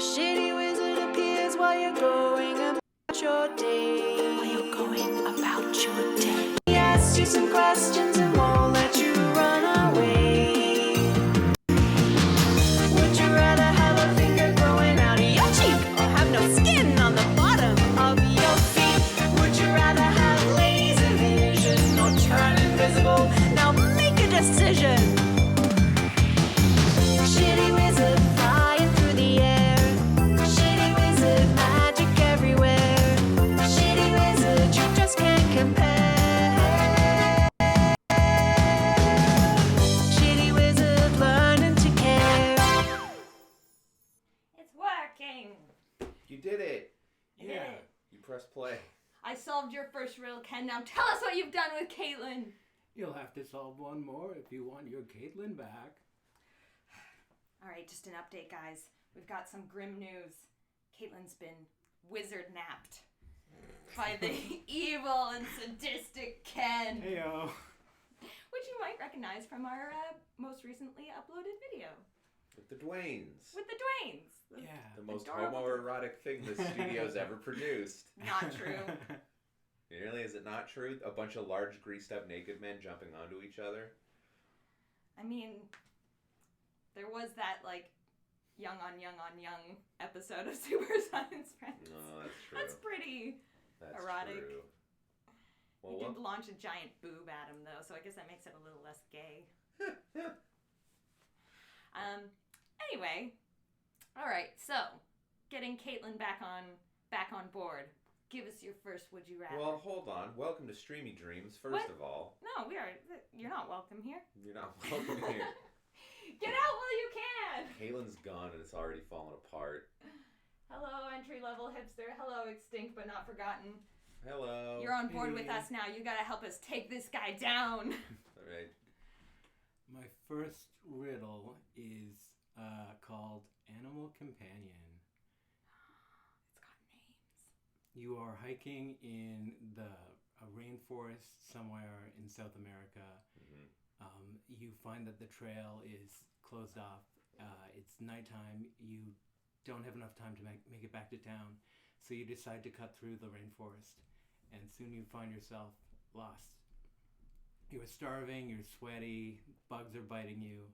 shitty wizard appears while you're going about your day. He asks you some questions and won't let you run away. Would you rather have a finger growing out of your cheek or have no skin on the bottom of your feet? Would you rather have laser vision or turn invisible? Now make a decision. Shitty wizard flying through the air. Shitty wizard magic everywhere. Shitty wizard you just can't compare. Shitty wizard learning to care. It's working. You did it. I did it. You press play. I solved your first riddle, Ken. Now tell us what you've done with Kaitlyn. You'll have to solve one more if you want your Kaitlyn back. Alright, just an update, guys. We've got some grim news. Kaitlyn's been wizard napped by the evil and sadistic Ken. Heyo. Which you might recognize from our most recently uploaded video. With the Dwaynes. With the Dwaynes. Yeah. The most Adorable. homoerotic thing the studio's ever produced. Not true. Really? Is it not true? A bunch of large, greased up naked men jumping onto each other? I mean, there was that, like, young on young episode of Super Science Friends. No, that's true. That's pretty That's erotic. True. Well, He did launch a giant boob at him, though, so I guess that makes it a little less gay. Anyway, all right. So, getting Kaitlyn back on board. Give us your first would you rather. well, hold on. Welcome to Streamy Dreams, first What? of all. No, we are. You're not welcome here. You're not welcome here. Get out while you can. Kaylin's gone and it's already fallen apart. Hello, entry-level hipster. Hello, extinct but not forgotten. Hello. You're on board with Hey. us now. You gotta help us take this guy down. All right. My first riddle is called Animal Companion. It's got names. You are hiking in the rainforest somewhere in South America. Mhm. You find that the trail is closed off. It's nighttime. You don't have enough time to make it back to town. So you decide to cut through the rainforest. And soon you find yourself lost. You're starving, you're sweaty, bugs are biting you.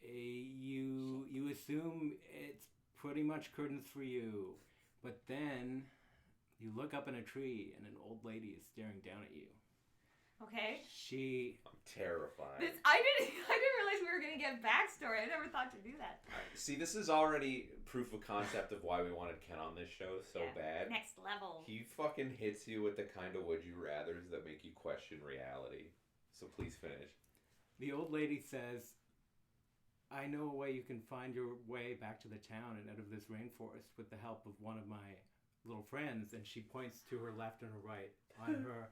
You assume it's pretty much curtains for you. But then you look up in a tree and an old lady is staring down at you. Okay. I'm terrified. I didn't realize we were gonna get backstory. I never thought to do that. See, this is already proof of concept of why we wanted Ken on this show so Yeah. bad. Next level. He fucking hits you with the kind of would you rathers that make you question reality. So please finish. The old lady says, I know a way you can find your way back to the town and out of this rainforest with the help of one of my little friends. And she points to her left and her right. On her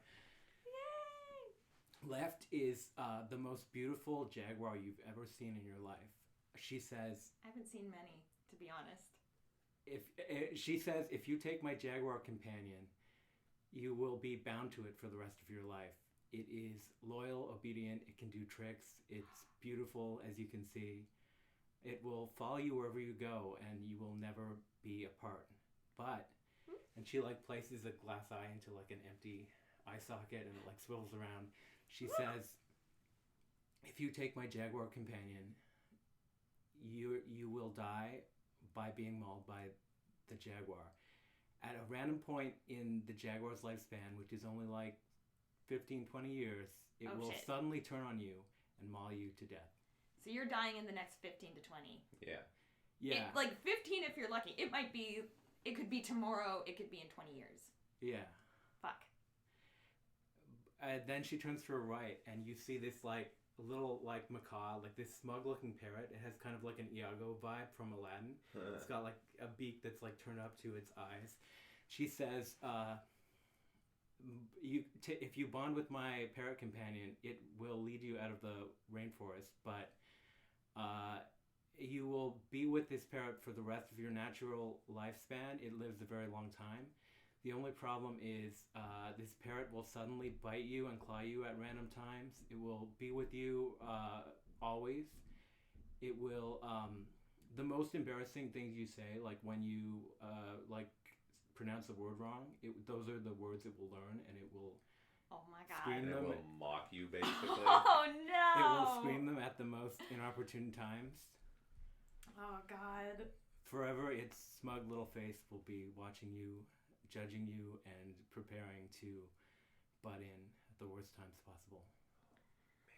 left is the most beautiful jaguar you've ever seen in your life. She says, I haven't seen many, to be honest. if you take my jaguar companion, you will be bound to it for the rest of your life. It is loyal, obedient, it can do tricks, it's beautiful as you can see. It will follow you wherever you go and you will never be apart. But, and she like places a glass eye into like an empty eye socket and it like swivels around. She says, if you take my jaguar companion, you will die by being mauled by the jaguar. At a random point in the jaguar's lifespan, which is only like 15, 20 years, it will suddenly turn on you and maul you to death. So you're dying in the next 15 to 20. Yeah. Yeah. Like 15 if you're lucky. It could be tomorrow, it could be in 20 years. Yeah. Fuck. Then she turns to her right, and you see this like little like macaw, like this smug-looking parrot. It has kind of like an Iago vibe from Aladdin. It's got like a beak that's like turned up to its eyes. She says, if you bond with my parrot companion, it will lead you out of the rainforest, but you will be with this parrot for the rest of your natural lifespan. It lives a very long time. The only problem is this parrot will suddenly bite you and claw you at random times. It will be with you always. It will the most embarrassing things you say, like when you pronounce the word wrong, those are the words it will learn, and it will Oh my god. scream And it them. will mock you, basically. Oh no. It will scream them at the most inopportune times. Oh god. Forever, its smug little face will be watching you, judging you, and preparing to butt in at the worst times possible.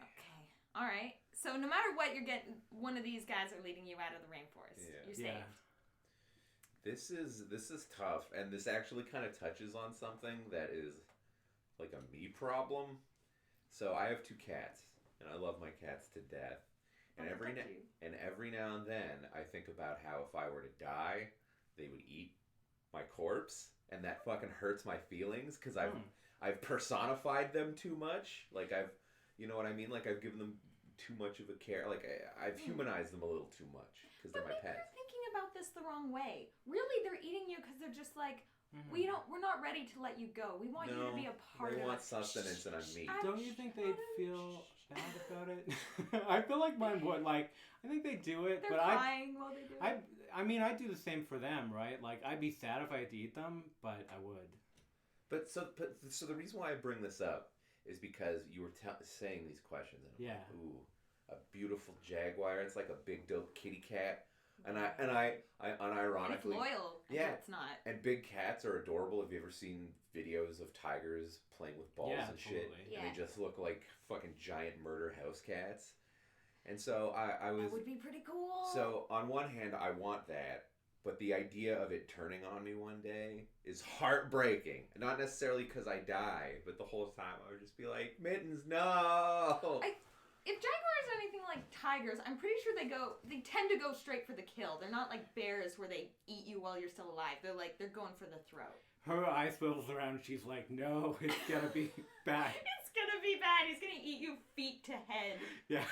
Okay. All right. So no matter what, you're getting one of these guys are leading you out of the rainforest. Yeah. You're saved. This is tough, and this actually kind of touches on something that is like a me problem. So I have 2 cats, and I love my cats to death. And every now and then, I think about how if I were to die, they would eat my corpse, and that fucking hurts my feelings because I've personified them too much. Like you know what I mean? Like I've given them too much of a care. Like I've humanized them a little too much because they're my pets. You're thinking about this the wrong way. Really, they're eating you because they're just like, we're not ready to let you go. We want you to be a part of it. They want sustenance and I'm meat. Don't you think they'd feel bad about it? I feel like mine would. Like, I think they do it, They're but crying while they do it. I mean, I do the same for them, right? Like, I'd be sad if I had to eat them, but I would. But the reason why I bring this up is because you were saying these questions, and I'm like, ooh, a beautiful Jaguar. It's like a big dope kitty cat. And I unironically, And it's loyal. Yeah, it's not. And big cats are adorable. Have you ever seen videos of tigers playing with balls and shit? Totally. Yeah. And they just look like fucking giant murder house cats. And so I was. That would be pretty cool. So on one hand, I want that, but the idea of it turning on me one day is heartbreaking. Not necessarily because I die, but the whole time I would just be like, Mittens, no. If jaguars are anything like tigers, I'm pretty sure they tend to go straight for the kill. They're not like bears where they eat you while you're still alive. They're going for the throat. Her eye swivels around. She's like, no, it's gonna be bad. It's gonna be bad. He's gonna eat you feet to head. Yeah.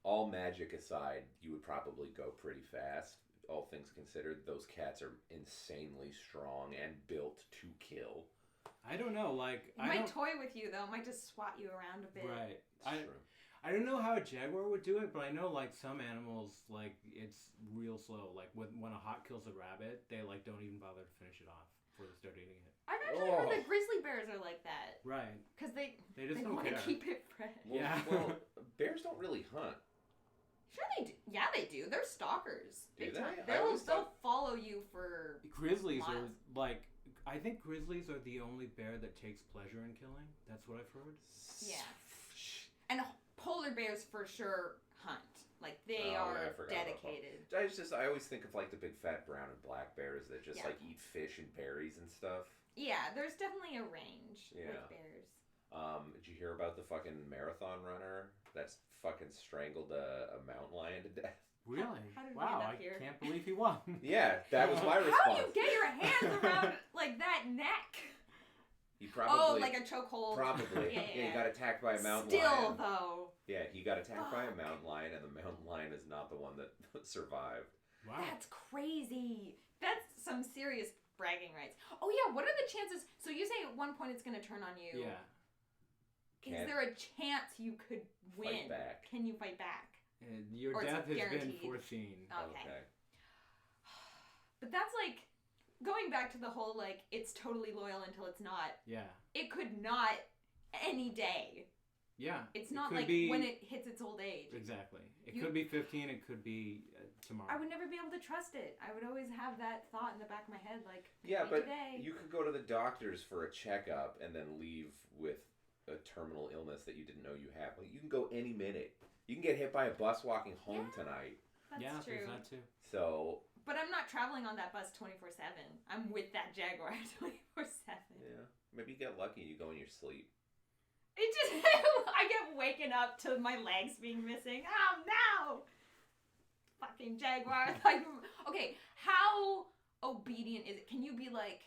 All magic aside, you would probably go pretty fast. All things considered, those cats are insanely strong and built to kill. I don't know, like... It might toy with you, though. It might just swat you around a bit. Right. True. I don't know how a jaguar would do it, but I know, like, some animals, like, it's real slow. Like, when a hawk kills a rabbit, they, like, don't even bother to finish it off before they start eating it. I've actually heard that grizzly bears are like that. Right. Because they just don't want to care. keep it fresh. Well, bears don't really hunt. Sure they do. Yeah, they do. They're stalkers. Do Big they? time. I always They'll follow you for Grizzlies miles. are, like... I think grizzlies are the only bear that takes pleasure in killing. That's what I've heard. Yeah. And polar bears for sure hunt. Like, they I are forgot about dedicated. I always think of like the big fat brown and black bears that just like eat fish and berries and stuff. Yeah, there's definitely a range with bears. Did you hear about the fucking marathon runner that's fucking strangled a mountain lion to death? Really? How did we Wow, end I up here? can't believe he won. Yeah, that was my response. How do you get your hands around like that neck? He probably like a chokehold. Probably. Yeah. He got attacked by a mountain Still, lion. though. Yeah, he got attacked by a mountain lion, and the mountain lion is not the one that survived. Wow. That's crazy. That's some serious bragging rights. Oh yeah, what are the chances? So you say at one point it's going to turn on you. Yeah. Is there a chance you could win? Fight back. Can you fight back? And your Or it's death has been guaranteed. foreseen. Okay. But that's like, going back to the whole, like, it's totally loyal until it's not. Yeah. It could not any day. Yeah. It's not like when it hits its old age. Exactly. It could be 15, it could be tomorrow. I would never be able to trust it. I would always have that thought in the back of my head, like, Yeah, but today. you could go to the doctors for a checkup and then leave with a terminal illness that you didn't know you had. Like, you can go any minute. You can get hit by a bus walking home tonight. That's true. There's that too. So. But I'm not traveling on that bus 24/7. I'm with that Jaguar 24/7. Yeah. Maybe you get lucky and you go in your sleep. It just, I get waking up to my legs being missing. Oh no! Fucking Jaguar. Like, okay, how obedient is it? Can you be like,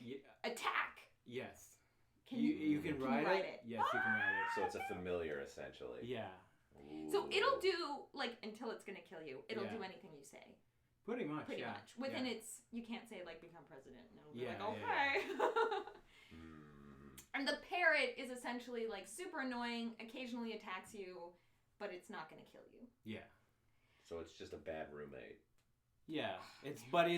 attack? Yes. Can you can ride it? Yes, you can ride it. So it's a familiar, essentially. Yeah. Ooh. So it'll do, like, until it's gonna kill you. It'll do anything you say. Pretty much, Pretty yeah. much. Within its, you can't say, like, become president. And it'll be Yeah, like, okay. Hmm. And the parrot is essentially, like, super annoying, occasionally attacks you, but it's not gonna kill you. Yeah. So it's just a bad roommate. Yeah, but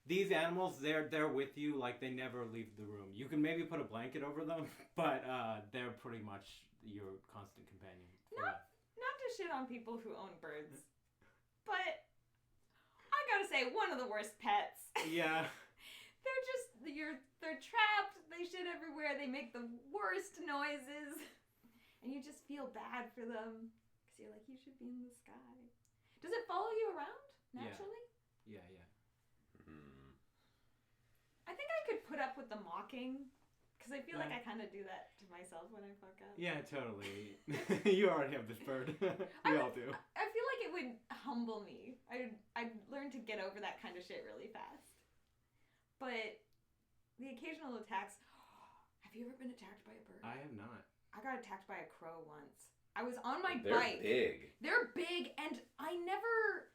these animals. They're with you, like they never leave the room. You can maybe put a blanket over them, but they're pretty much your constant companion. for life. Not to shit on people who own birds, but I gotta say, one of the worst pets. Yeah. They're trapped, they shit everywhere, they make the worst noises, and you just feel bad for them, because you're like, you should be in the sky. Does it follow you around, naturally? Yeah. I think I could put up with the mocking, because I feel like I kind of do that to myself when I fuck up. Yeah, totally. You already have this bird. We all do. I feel like it would humble me. I'd learn to get over that kind of shit really fast. But the occasional attacks. Have you ever been attacked by a bird? I have not. I got attacked by a crow once. I was on my They're bike. big. They're big, and I never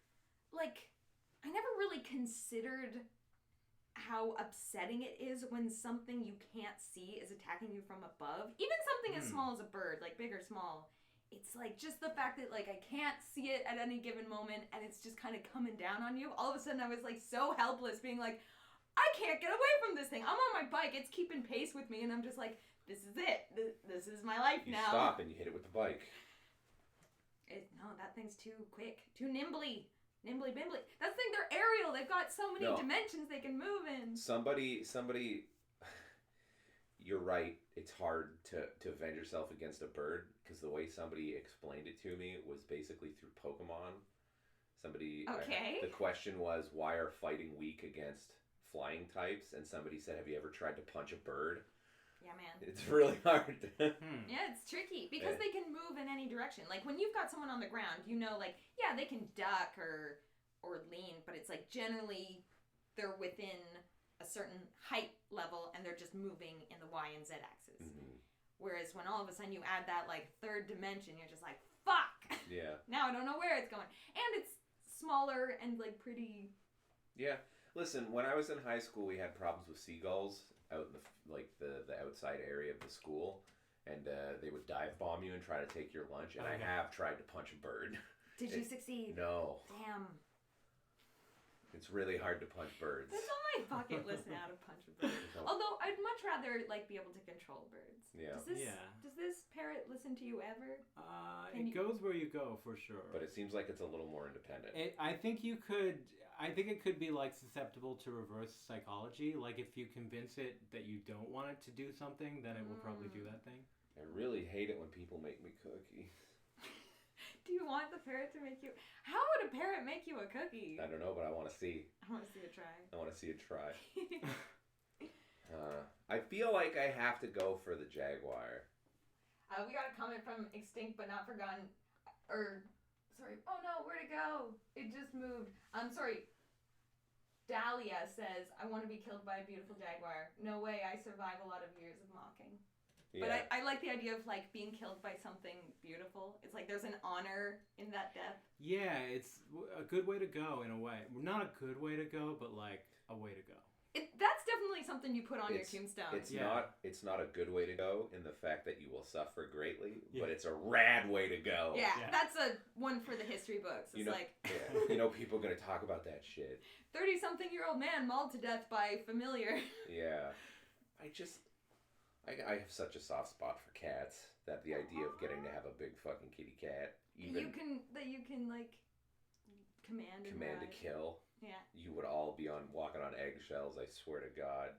really considered how upsetting it is when something you can't see is attacking you from above. Even something as small as a bird, like big or small. It's like just the fact that like I can't see it at any given moment, and it's just kind of coming down on you. All of a sudden, I was like so helpless, being like, I can't get away from this thing. I'm on my bike. It's keeping pace with me, and I'm just like, this is it. This is my life You now. stop and you hit it with the bike. No, that thing's too quick. Too nimbly. Nimbly bimbly. That's the thing, they're aerial. They've got so many dimensions they can move in. Somebody, you're right. It's hard to avenge yourself against a bird, because the way somebody explained it to me was basically through Pokemon. The question was, why are fighting weak against flying types? And somebody said, have you ever tried to punch a bird? Yeah, man. It's really hard. Yeah, it's tricky because they can move in any direction. Like when you've got someone on the ground, you know, like, yeah, they can duck or lean, but it's like generally they're within a certain height level and they're just moving in the Y and Z axis. Mm-hmm. Whereas when all of a sudden you add that like third dimension, you're just like, fuck! Yeah. Now I don't know where it's going. And it's smaller and like pretty... Yeah. Listen, when I was in high school, we had problems with seagulls out in the outside area of the school, and they would dive bomb you and try to take your lunch, and I have tried to punch a bird. Did you succeed? No. Damn. It's really hard to punch birds. That's on my bucket list now, to punch a bird. Although I'd much rather like be able to control birds. Yeah. Does this parrot listen to you ever? It goes where you go for sure. But it seems like it's a little more independent. I think it could be like susceptible to reverse psychology. Like if you convince it that you don't want it to do something, then it will probably do that thing. I really hate it when people make me cookies. Do you want the parrot to make you... How would a parrot make you a cookie? I don't know, but I want to see. I want to see it try. I want to see it try. I feel like I have to go for the Jaguar. We got a comment from Extinct But Not Forgotten. Sorry. Oh no, where'd it go? It just moved. I'm sorry. Dahlia says, I want to be killed by a beautiful jaguar. No way, I survive a lot of years of mocking. Yeah. But I like the idea of like being killed by something beautiful. It's like there's an honor in that death. Yeah, it's a good way to go in a way. Not a good way to go, but like a way to go. That's definitely something you put on your tombstone. It's not a good way to go in the fact that you will suffer greatly, but it's a rad way to go. Yeah, that's a one for the history books. It's people are going to talk about that shit. 30-something-year-old man mauled to death by familiar. Yeah. I have such a soft spot for cats that the idea of getting to have a big fucking kitty cat, even that you can like command to kill. Yeah. You would all be walking on eggshells, I swear to God.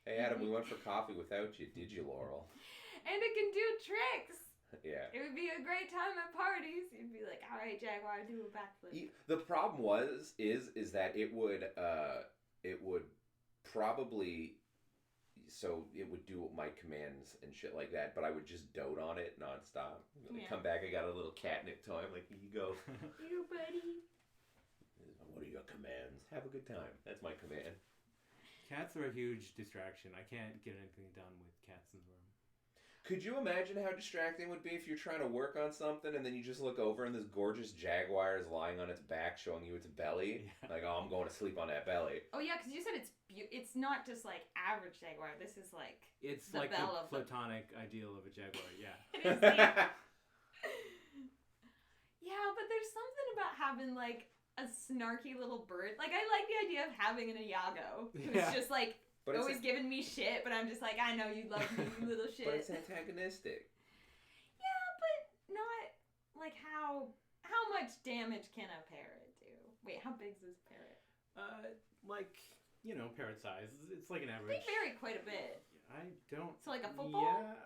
Hey Adam, we went for coffee without you, did you, Laurel? And it can do tricks. Yeah. It would be a great time at parties. You'd be like, all right, Jaguar, do a backflip. The problem is that it would probably, so it would do my commands and shit like that, but I would just dote on it nonstop. Come back, I got a little catnip toy. I'm like, here you go. You buddy. What are your commands? Have a good time. That's my command. Cats are a huge distraction. I can't get anything done with cats in the room. Could you imagine how distracting it would be if you're trying to work on something and then you just look over and this gorgeous jaguar is lying on its back showing you its belly? Yeah. Like, oh, I'm going to sleep on that belly. Oh, yeah, because you said it's not just like average jaguar. This is like it's the like the platonic ideal of a jaguar, yeah. It is Yeah, but there's something about having, like, a snarky little bird. Like, I like the idea of having an Iago who's just, like, But always giving me shit, but I'm just like, I know you love me, you little shit. But it's antagonistic. Yeah, but not, like, how much damage can a parrot do? Wait, how big's this parrot? Like, you know, parrot size. It's like an average. They vary quite a bit. I don't. So, like a football?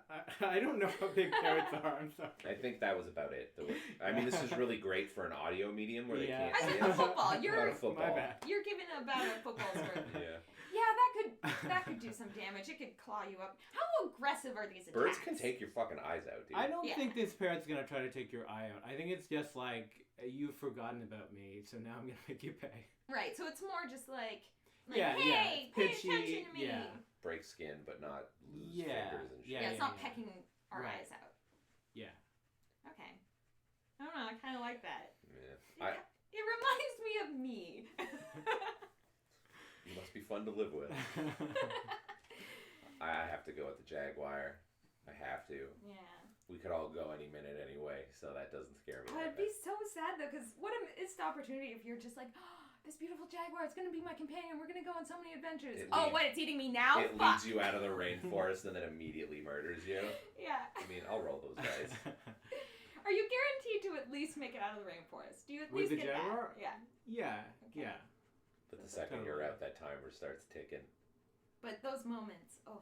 Yeah, I don't know how big parrots are. I'm sorry. I think that was about it. I mean, this is really great for an audio medium where they can't I see mean, it. a football. About You're a football. My bad. you're giving about a football's worth. Yeah. Yeah, that could do some damage. It could claw you up. How aggressive are these attacks? Birds can take your fucking eyes out, dude. I don't Yeah. think this parrot's gonna try to take your eye out. I think it's just like, you've forgotten about me, so now I'm gonna make you pay. Right, so it's more just like Yeah, hey, yeah, pay pitchy, attention to me. yeah. Break skin, but not lose Yeah, fingers and shit. Yeah, yeah, it's not yeah. pecking our Right. eyes out. Yeah. Okay. I don't know, I kind of like that. Yeah. It reminds me of me. You must be fun to live with. I have to go with the Jaguar. I have to. Yeah. We could all go any minute anyway, so that doesn't scare me. Oh, that it'd be bad. so sad though, because what a missed opportunity if you're just like, oh, this beautiful Jaguar, it's gonna be my companion. We're gonna go on so many adventures. What? It's eating me now? It Fuck. leads you out of the rainforest and then immediately murders you. Yeah. I mean, I'll roll those dice. Are you guaranteed to at least make it out of the rainforest? Do you at With least the get Jaguar? that? Yeah. Yeah, Okay. yeah. But the second you're out, that timer starts ticking. But those moments, oh.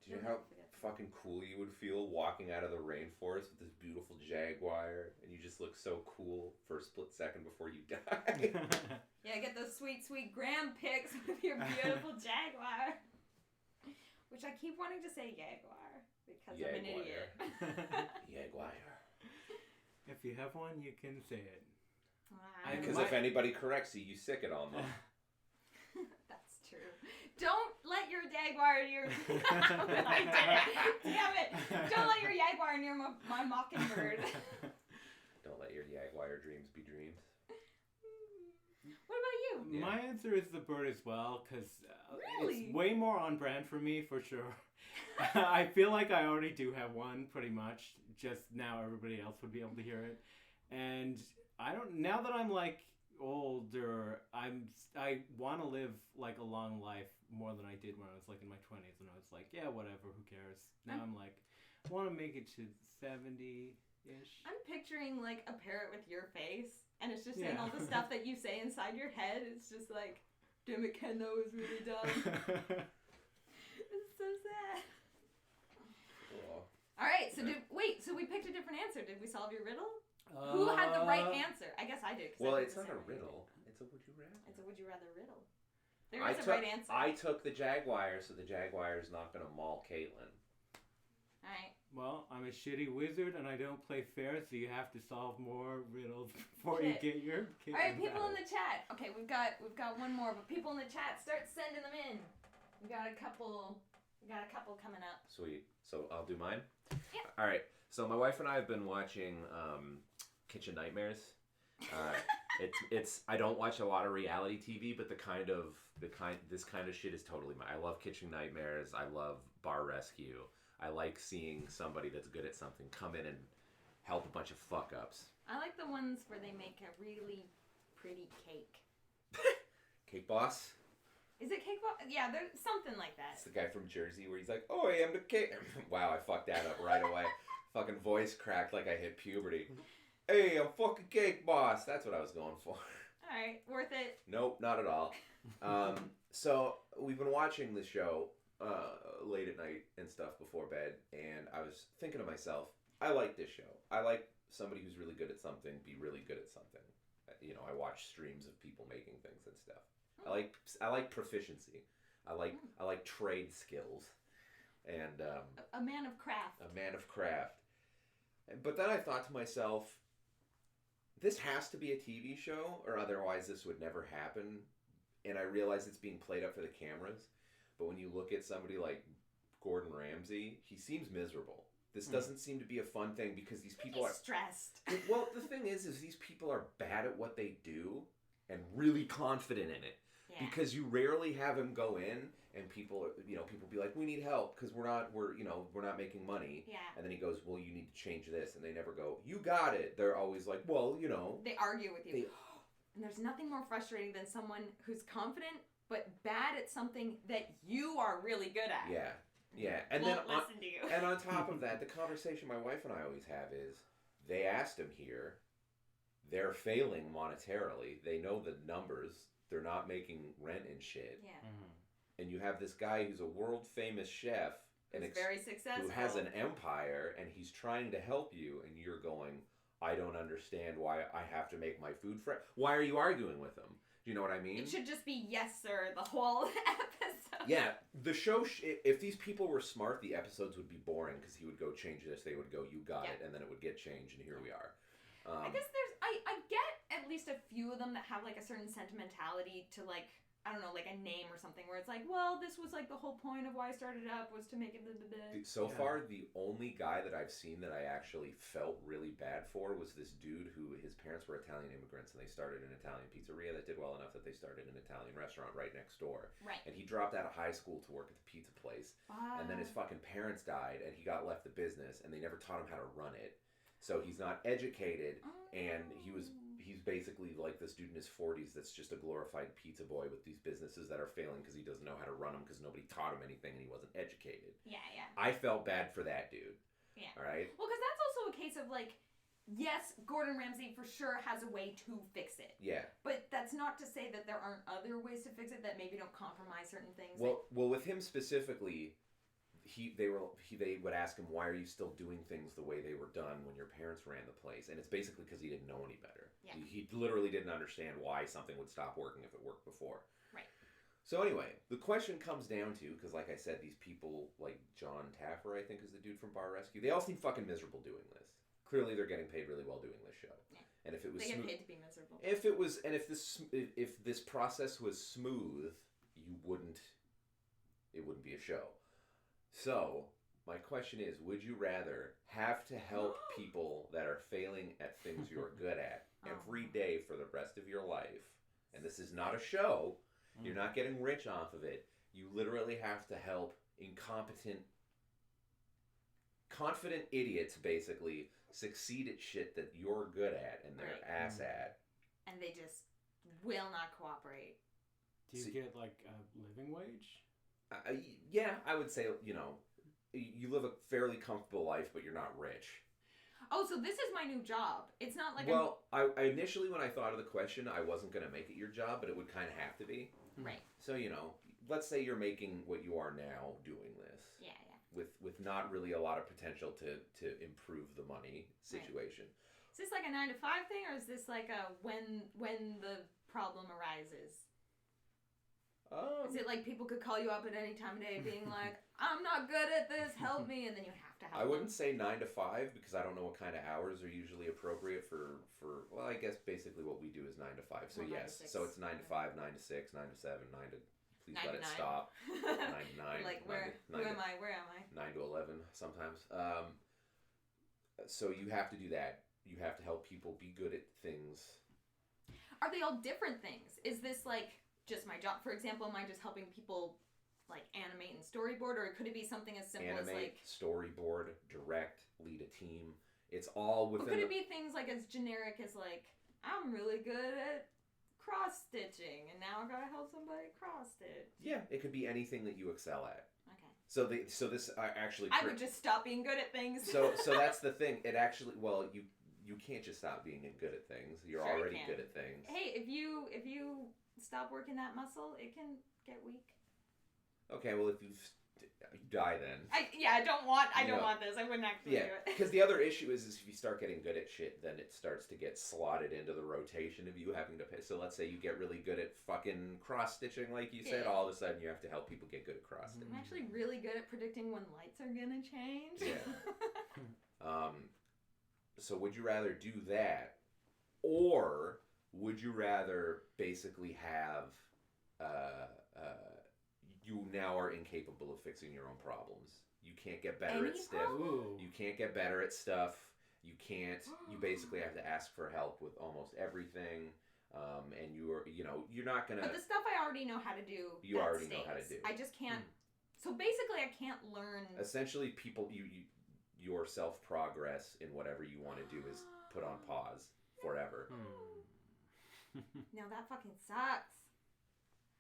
Do you know how fucking cool you would feel walking out of the rainforest with this beautiful Jaguar, and you just look so cool for a split second before you die? Yeah, get those sweet, sweet gram pics with your beautiful Jaguar. Which I keep wanting to say Jaguar because I'm an Jaguar. idiot. Jaguar. If you have one, you can say it. Wow. Because My- if anybody corrects you, you sick it on them. That's true. Don't let your Jaguar near I did it. Damn it. Don't let your Jaguar near my mockingbird. Don't let your Jaguar dreams be dreams. What about you? Yeah. My answer is the bird as well, because Really? it's way more on brand for me, for sure. I feel like I already do have one, pretty much. Just now everybody else would be able to hear it. And now that I'm like older, I want to live like a long life more than I did when I was like in my 20s, and I was like, yeah, whatever, who cares? Now I'm like, I want to make it to 70-ish. I'm picturing like a parrot with your face, and it's just saying Yeah. all the stuff that you say inside your head. It's just like, damn it, Ken, that was really dumb. It's so sad. Cool. All right, so so we picked a different answer. Did we solve your riddle? Who had the right answer? I guess I did. 'Cause I Well, picked it's the not a same way you riddle. did. It's a would you rather. It's a would you rather riddle. There I is a took, right answer. I took the Jaguar, so the Jaguar is not going to maul Kaitlyn. All right. Well, I'm a shitty wizard and I don't play fair, so you have to solve more riddles before you Shit. get your kid. All right, people in the chat. Okay, we've got one more, but people in the chat, start sending them in. We got a couple coming up. Sweet. So I'll do mine? Yeah. All right. So my wife and I have been watching Kitchen Nightmares. It's I don't watch a lot of reality TV, but this kind of shit is totally mine. I love Kitchen Nightmares. I love Bar Rescue. I like seeing somebody that's good at something come in and help a bunch of fuck ups. I like the ones where they make a really pretty cake. Cake Boss. Is it cake? Yeah, there's something like that. It's the guy from Jersey where he's like, "Oh, I am the cake." Wow, I fucked that up right away. Fucking voice cracked like I hit puberty. Hey, I'm fucking Cake Boss. That's what I was going for. All right, worth it. Nope, not at all. So we've been watching the show late at night and stuff before bed, and I was thinking to myself, I like this show. I like somebody who's really good at something be really good at something. You know, I watch streams of people making things and stuff. I like proficiency. I like trade skills, and A man of craft. a man of craft. But then I thought to myself, this has to be a TV show, or otherwise this would never happen. And I realize it's being played up for the cameras. But when you look at somebody like Gordon Ramsay, he seems miserable. This doesn't seem to be a fun thing because these people He's are stressed. Well, the thing is these people are bad at what they do and really confident in it. Yeah. because you rarely have him go in and people be like, we need help because we're not making money. Yeah. And then he goes, well, you need to change this, and they never go, you got it. They're always like, well, They argue with you. And there's nothing more frustrating than someone who's confident but bad at something that you are really good at. Yeah, and Won't then listen to you. and on top of that, the conversation my wife and I always have is, they asked him here, they're failing monetarily, they know the numbers, they're not making rent and shit, Yeah. and you have this guy who's a world famous chef and Who's very successful. who has an empire, and he's trying to help you, and you're going, I don't understand why I have to make my food fresh. Why are you arguing with him? Do you know what I mean? It should just be yes, sir, the whole episode. Yeah, the show, if these people were smart, the episodes would be boring because he would go change this, they would go, you got it, and then it would get changed, and here we are. I guess I get at least a few of them that have like a certain sentimentality to like, I don't know, like a name or something where it's like, well, this was like the whole point of why I started up was to make it So far, the only guy that I've seen that I actually felt really bad for was this dude who, his parents were Italian immigrants, and they started an Italian pizzeria that did well enough that they started an Italian restaurant right next door. Right. And he dropped out of high school to work at the pizza place. Wow. And then his fucking parents died, and he got left the business, and they never taught him how to run it. So he's not educated, and he's basically like this dude in his 40s that's just a glorified pizza boy with these businesses that are failing because he doesn't know how to run them because nobody taught him anything and he wasn't educated. Yeah. I felt bad for that dude. Yeah. All right? Well, because that's also a case of like, yes, Gordon Ramsay for sure has a way to fix it. Yeah. But that's not to say that there aren't other ways to fix it that maybe don't compromise certain things. Well, with him specifically, they would ask him, why are you still doing things the way they were done when your parents ran the place? And it's basically because he didn't know any better. Yeah. He literally didn't understand why something would stop working if it worked before. Right. So anyway, the question comes down to, because like I said, these people, like John Taffer, I think is the dude from Bar Rescue, they all seem fucking miserable doing this. Clearly they're getting paid really well doing this show. Yeah. And if it was they get paid to be miserable. if this process was smooth, it wouldn't be a show. So, my question is, would you rather have to help people that are failing at things you're good at every day for the rest of your life? And this is not a show. You're not getting rich off of it. You literally have to help confident idiots, basically, succeed at shit that you're good at and they're ass at. And they just will not cooperate. Do you get, like, a living wage? Yeah, I would say, you live a fairly comfortable life, but you're not rich. Oh, so this is my new job. It's not like I initially, when I thought of the question, I wasn't going to make it your job, but it would kind of have to be. Right. So, let's say you're making what you are now doing this. Yeah. With not really a lot of potential to improve the money situation. Right. Is this like a 9 to 5 thing, or is this like a when the problem arises? Is it like people could call you up at any time of day being like, I'm not good at this, help me, and then you have to help I wouldn't them? say 9 to 5 because I don't know what kind of hours are usually appropriate for well, I guess basically what we do is 9 to 5. So Well, 9 to yes, 6. so it's 9 to 5, 9 to 6, 9 to 7, 9 to please 9 let to it 9. stop. 9 to 9. Like, who am I? Where am I? 9 to 11 sometimes. So you have to do that. You have to help people be good at things. Are they all different things? Is this like just my job? For example, am I just helping people like animate and storyboard, or could it be something as simple as like storyboard, direct, lead a team? It's all within. Or could it be things like as generic as like, I'm really good at cross stitching, and now I gotta help somebody cross stitch? Yeah, it could be anything that you excel at. Okay. So this actually. I would just stop being good at things. So that's the thing. It actually, well, you can't just stop being good at things. You're Sure you already can. good at things. Hey, if you stop working that muscle, it can get weak. Okay, well, if you die then. I don't want this. I wouldn't actually Yeah, do it. because the other issue is if you start getting good at shit, then it starts to get slotted into the rotation of you having to pay. So let's say you get really good at fucking cross-stitching, like you said, Yeah. all of a sudden you have to help people get good at cross-stitching. I'm actually really good at predicting when lights are gonna change. Yeah. So would you rather do that, or would you rather basically have you now are incapable of fixing your own problems? You can't get better Any at stuff. Ooh. You can't get better at stuff. You can't. You basically have to ask for help with almost everything. And you're not gonna. But the stuff I already know how to do. You already know how to do. I just can't. So basically, I can't learn. Essentially, your self progress in whatever you want to do is put on pause forever. Now that fucking sucks.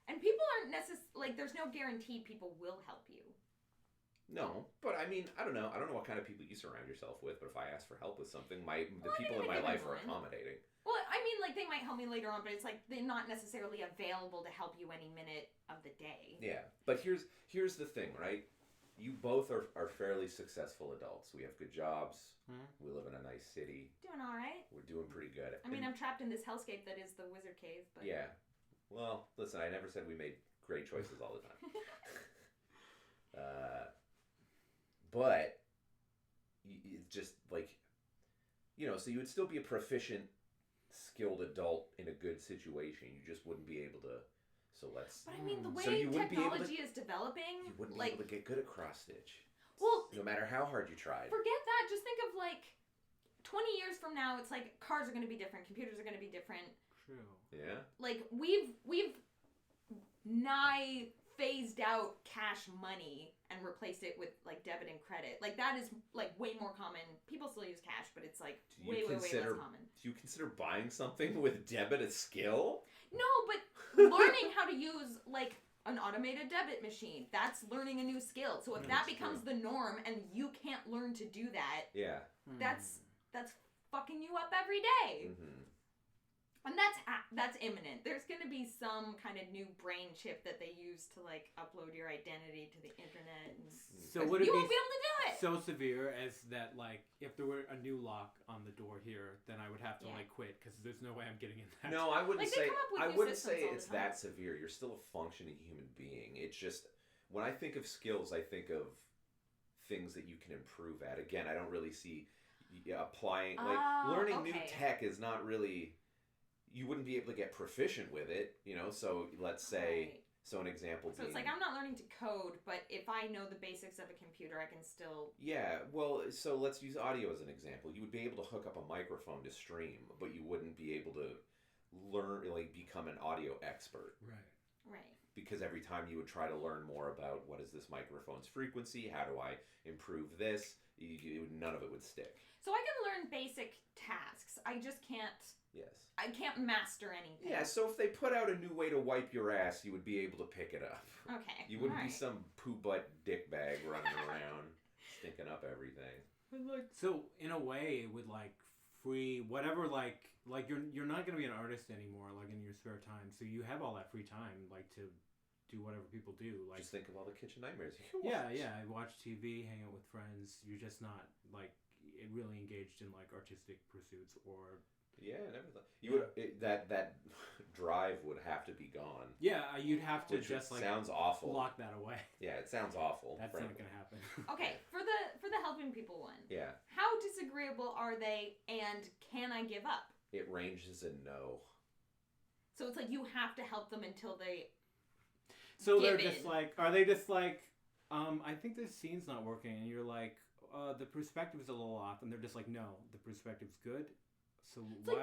And people aren't necessarily there's no guarantee people will help you. No, but I mean, I don't know. I don't know what kind of people you surround yourself with, but if I ask for help with something, the people in my life are accommodating. Well, I mean, they might help me later on, but it's they're not necessarily available to help you any minute of the day. Yeah, but here's the thing, right? You both are fairly successful adults. We have good jobs. We live in a nice city. Doing all right. We're doing pretty good. I mean, I'm trapped in this hellscape that is the Wizard Cave. But... Yeah. Well, listen, I never said we made great choices all the time. But it's just so you would still be a proficient, skilled adult in a good situation. You just wouldn't be able to. But I mean, the way technology is developing, you wouldn't be able to get good at cross stitch. Well, no matter how hard you tried. Forget that. Just think of 20 years from now. It's cars are going to be different. Computers are going to be different. True. Yeah. We've nigh phased out cash money and replaced it with debit and credit. That is way more common. People still use cash, but it's way less common. Do you consider buying something with debit a skill? No, but learning how to use an automated debit machine, that's learning a new skill. So if that becomes the norm and you can't learn to do that, yeah, that's fucking you up every day. Mm-hmm. And that's imminent. There's going to be some kind of new brain chip that they use to upload your identity to the internet. And so would it you won't be able to do it. So severe as that if there were a new lock on the door here, then I would have to quit because there's no way I'm getting in that. No, I wouldn't say. I wouldn't say it's that that severe. You're still a functioning human being. It's just when I think of skills, I think of things that you can improve at. Again, I don't really see applying learning new tech is not really. You wouldn't be able to get proficient with it, so let's say, so an example being... So it's I'm not learning to code, but if I know the basics of a computer, I can still... Yeah, well, so let's use audio as an example. You would be able to hook up a microphone to stream, but you wouldn't be able to learn, become an audio expert. Right. Because every time you would try to learn more about what is this microphone's frequency, how do I improve this, none of it would stick. So I can learn basic tasks. I just can't... Yes. I can't master anything. Yeah, so if they put out a new way to wipe your ass, you would be able to pick it up. Okay. You wouldn't be some poo-butt dick bag running around, stinking up everything. So, in a way, with, free, whatever, you're not going to be an artist anymore, in your spare time. So you have all that free time, to do whatever people do. Just think of all the kitchen nightmares you can watch. Yeah, I watch TV, hang out with friends. You're just not, really engaged in, artistic pursuits or... Yeah, and everything. You would that drive would have to be gone. Yeah, you'd have to just sounds awful. Lock that away. Yeah, it sounds awful. That's frankly. not gonna happen. Okay, for the helping people one. Yeah. How disagreeable are they, and can I give up? It ranges in no. So it's you have to help them until they. So they're just are they just I think this scene's not working, and you're the perspective's a little off, and they're just no, the perspective's good. So it's no,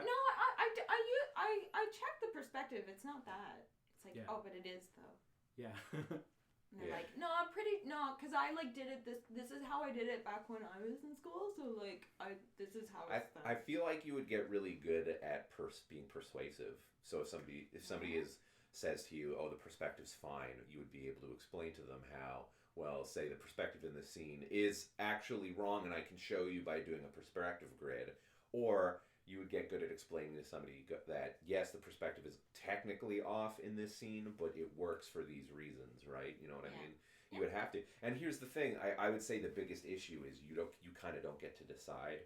I checked the perspective. It's not that. It's oh, but it is though. Yeah. And they're no, I'm pretty because I did it. This is how I did it back when I was in school. So this is how it's done. I feel like you would get really good at being persuasive. So if somebody says to you, oh, the perspective's fine, you would be able to explain to them how. Well, say the perspective in the scene is actually wrong, and I can show you by doing a perspective grid, or you would get good at explaining to somebody that, yes, the perspective is technically off in this scene, but it works for these reasons, right? You know what I mean? You would have to. And here's the thing. I would say the biggest issue is you kind of don't get to decide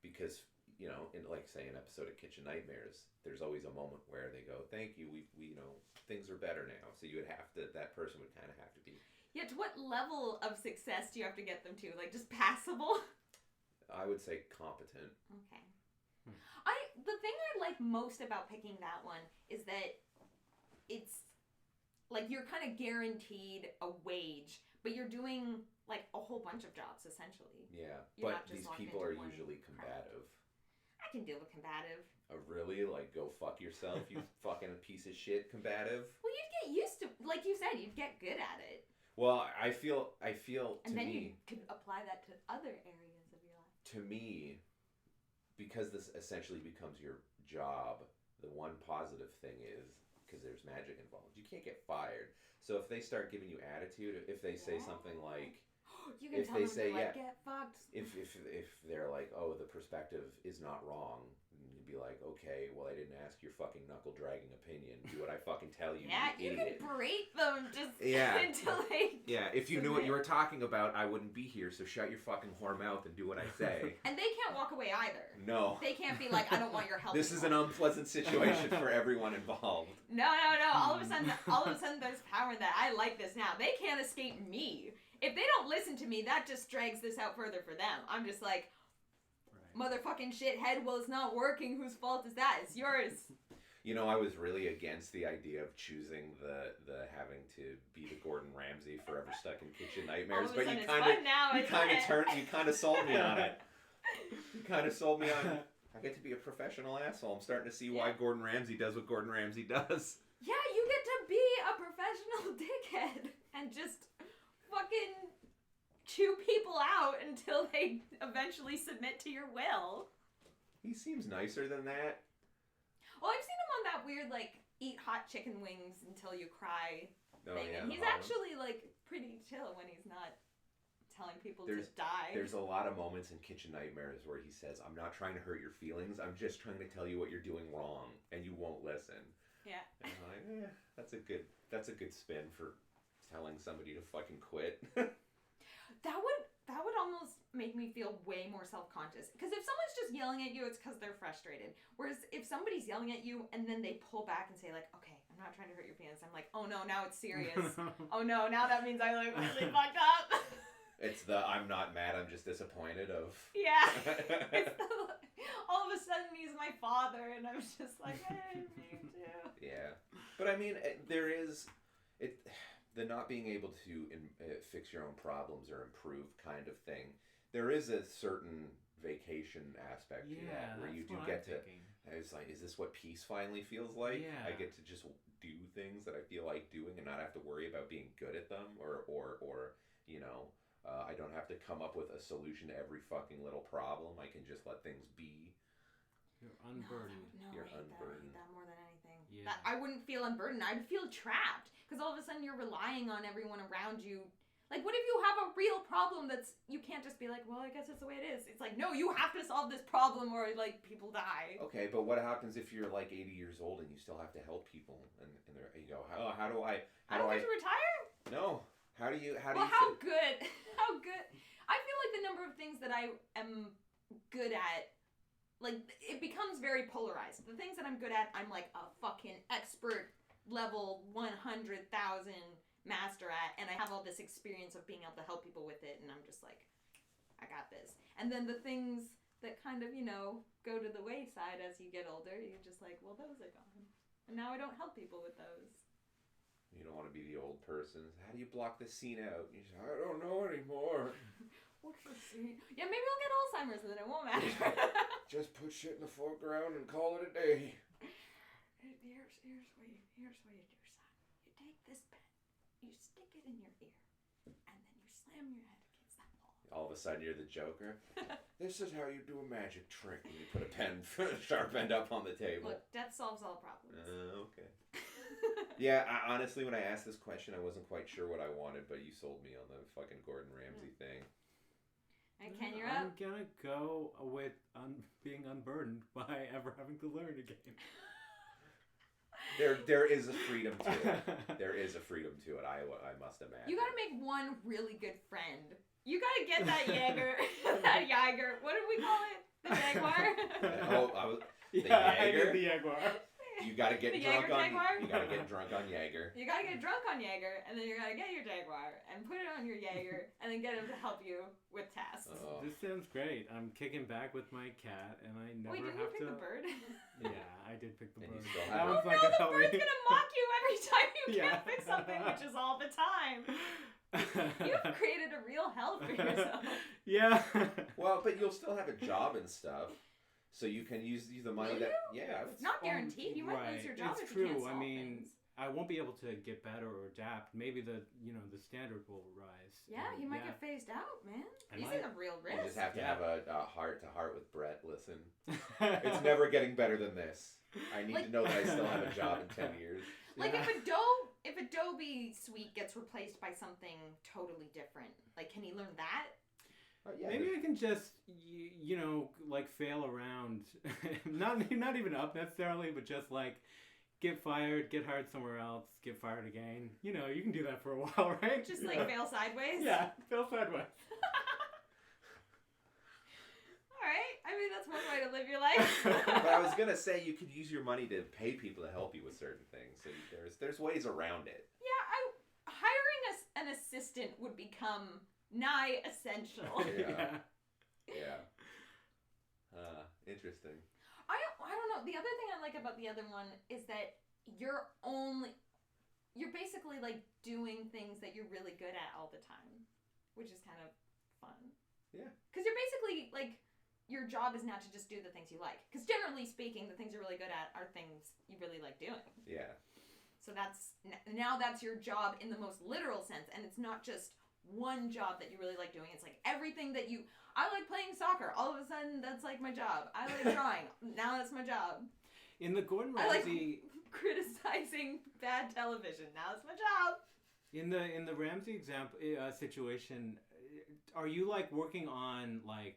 because, in say an episode of Kitchen Nightmares, there's always a moment where they go, thank you, we things are better now. So you would have to, that person would kind of have to be. Yeah, to what level of success do you have to get them to? Just passable? I would say competent. Okay. The thing I like most about picking that one is that it's you're kind of guaranteed a wage, but you're doing a whole bunch of jobs essentially. Yeah, you're but these people are usually combative. I can deal with combative. really? Like, go fuck yourself, you fucking piece of shit combative? Well, you'd get used to, like you said, you'd get good at it. Well, I feel And then you could apply that to other areas of your life. to me, because this essentially becomes your job, the one positive thing is, because there's magic involved, you can't get fired. So if they start giving you attitude, if they say something like, You can if tell they them, say, like, yeah, get fucked. if they're like, oh, the perspective is not wrong, you'd be like, okay, well, I didn't ask your fucking knuckle dragging opinion. Do what I fucking tell you. Yeah, you you idiot. can berate them just Yeah. until they... Yeah, if you knew what you were talking about, I wouldn't be here. So shut your fucking whore mouth and do what I say. And they can't walk away either. No. They can't be like, I don't want your help. This is an unpleasant situation for everyone involved. No. All of a sudden, there's power in that. I like this now. They can't escape me. If they don't listen to me, that just drags this out further for them. I'm just like, motherfucking shithead, well, it's not working. Whose fault is that? It's yours. You know, I was really against the idea of choosing the having to be the Gordon Ramsay forever stuck in kitchen nightmares, but you kind of sold me on it. You kind of sold me on it. I get to be a professional asshole. I'm starting to see why Gordon Ramsay does what Gordon Ramsay does. Yeah, you get to be a professional dickhead and just fucking chew people out until they eventually submit to your will. He seems nicer than that. Well, I've seen him on that weird, like, eat hot chicken wings until you cry Oh, thing. yeah, And he's actually, like, pretty chill when he's not telling people to die. There's a lot of moments in Kitchen Nightmares where he says, I'm not trying to hurt your feelings, I'm just trying to tell you what you're doing wrong, and you won't listen. Yeah. And I'm like, that's a good spin for telling somebody to fucking quit. That would almost make me feel way more self-conscious. Because if someone's just yelling at you, it's because they're frustrated. Whereas if somebody's yelling at you and then they pull back and say, like, okay, I'm not trying to hurt your feelings. I'm like, oh no, now it's serious. Oh no, now that means I look really fucked up. It's the I'm not mad, I'm just disappointed of... Yeah. All of a sudden he's my father and I'm just like, hey, me too. Yeah. But I mean, there is... the not being able to fix your own problems or improve kind of thing, there is a certain vacation aspect to that where you do get to... It's like, is this what peace finally feels like? Yeah. I get to just do things that I feel like doing and not have to worry about being good at them or you know, I don't have to come up with a solution to every fucking little problem. I can just let things be. You're unburdened. You're I hate unburdened. that more than anything. Yeah. I wouldn't feel unburdened. I'd feel trapped. Because all of a sudden you're relying on everyone around you. Like, what if you have a real problem that's... You can't just be like, well, I guess that's the way it is. It's like, no, you have to solve this problem or, like, people die. Okay, but what happens if you're, like, 80 years old and you still have to help people? And you go, how do I... I don't get to retire? No. How do you... How good? How good? I feel like the number of things that I am good at, like, it becomes very polarized. The things that I'm good at, I'm like a fucking expert level 100,000 master at, and I have all this experience of being able to help people with it, and I'm just like, I got this. And then the things that kind of, you know, go to the wayside as you get older, you're just like, well, those are gone. And now I don't help people with those. You don't want to be the old person. How do you block this scene out? You say, I don't know anymore. What's the scene? Yeah, maybe I'll get Alzheimer's and then it won't matter. Just put shit in the foreground and call it a day. Here's what you do, son. You take this pen, you stick it in your ear, and then you slam your head against that wall. All of a sudden you're the Joker. This is how you do a magic trick. And you put a pen, sharp end up on the table. Look, death solves all problems. Okay. Yeah, honestly, when I asked this question, I wasn't quite sure what I wanted, but you sold me on the fucking Gordon Ramsay thing. And Ken, you're I'm up. gonna go with being unburdened by ever having to learn again. There is a freedom to it. There is a freedom to it. I must imagine. You gotta make one really good friend. You gotta get that Jaguar. That Jaguar. What did we call it? The Jaguar? The I Jaguar? did the Jaguar. You gotta get The drunk Jaeger on. Jaguar? You gotta get drunk on Jaeger. You gotta get drunk on Jaguar, and then you gotta get your Jaguar, and put it on your Jaguar, and then get him to help you with tasks. Oh. This sounds great. I'm kicking back with my cat, and I never Wait, didn't have you pick to. the bird? Yeah, I did pick the And you bird. still That have one's Oh not no, gonna the help bird's me. gonna mock you every time you Yeah. can't fix something, which is all the time. You've created a real hell for yourself. Yeah. Well, but you'll still have a job and stuff. So you can use the money Will that you? I would. Not guaranteed. You might lose your job It's if you can't true. I solve mean, things. I won't be able to get better or adapt. Maybe the standard will rise. Yeah, And, he might get phased out, man. I He's might. in a real risk. You just have to Yeah. have a heart-to-heart with Brett. Listen, it's never getting better than this. I need to know that I still have a job in 10 years. Like Yeah. if Adobe Suite gets replaced by something totally different, like can he learn that? Yeah, Maybe I can just, like fail around. not even up necessarily, but just like get fired, get hired somewhere else, get fired again. You can do that for a while, right? Just like fail sideways? Yeah, fail sideways. Alright, I mean that's one way to live your life. But I was gonna say you could use your money to pay people to help you with certain things. So there's ways around it. Yeah, hiring an assistant would become nigh essential. Yeah. Interesting. I don't know. The other thing I like about the other one is that you're basically like doing things that you're really good at all the time, which is kind of fun. Yeah. Because you're basically like your job is not to just do the things you like. Because generally speaking, the things you're really good at are things you really like doing. Yeah. So that's your job in the most literal sense, and it's not just one job that you really like doing. It's like everything that I like playing soccer. All of a sudden, that's like my job. I like drawing. Now that's my job. In the Gordon I like Ramsay, criticizing bad television. Now it's my job. in the Ramsay example situation, are you like working on like?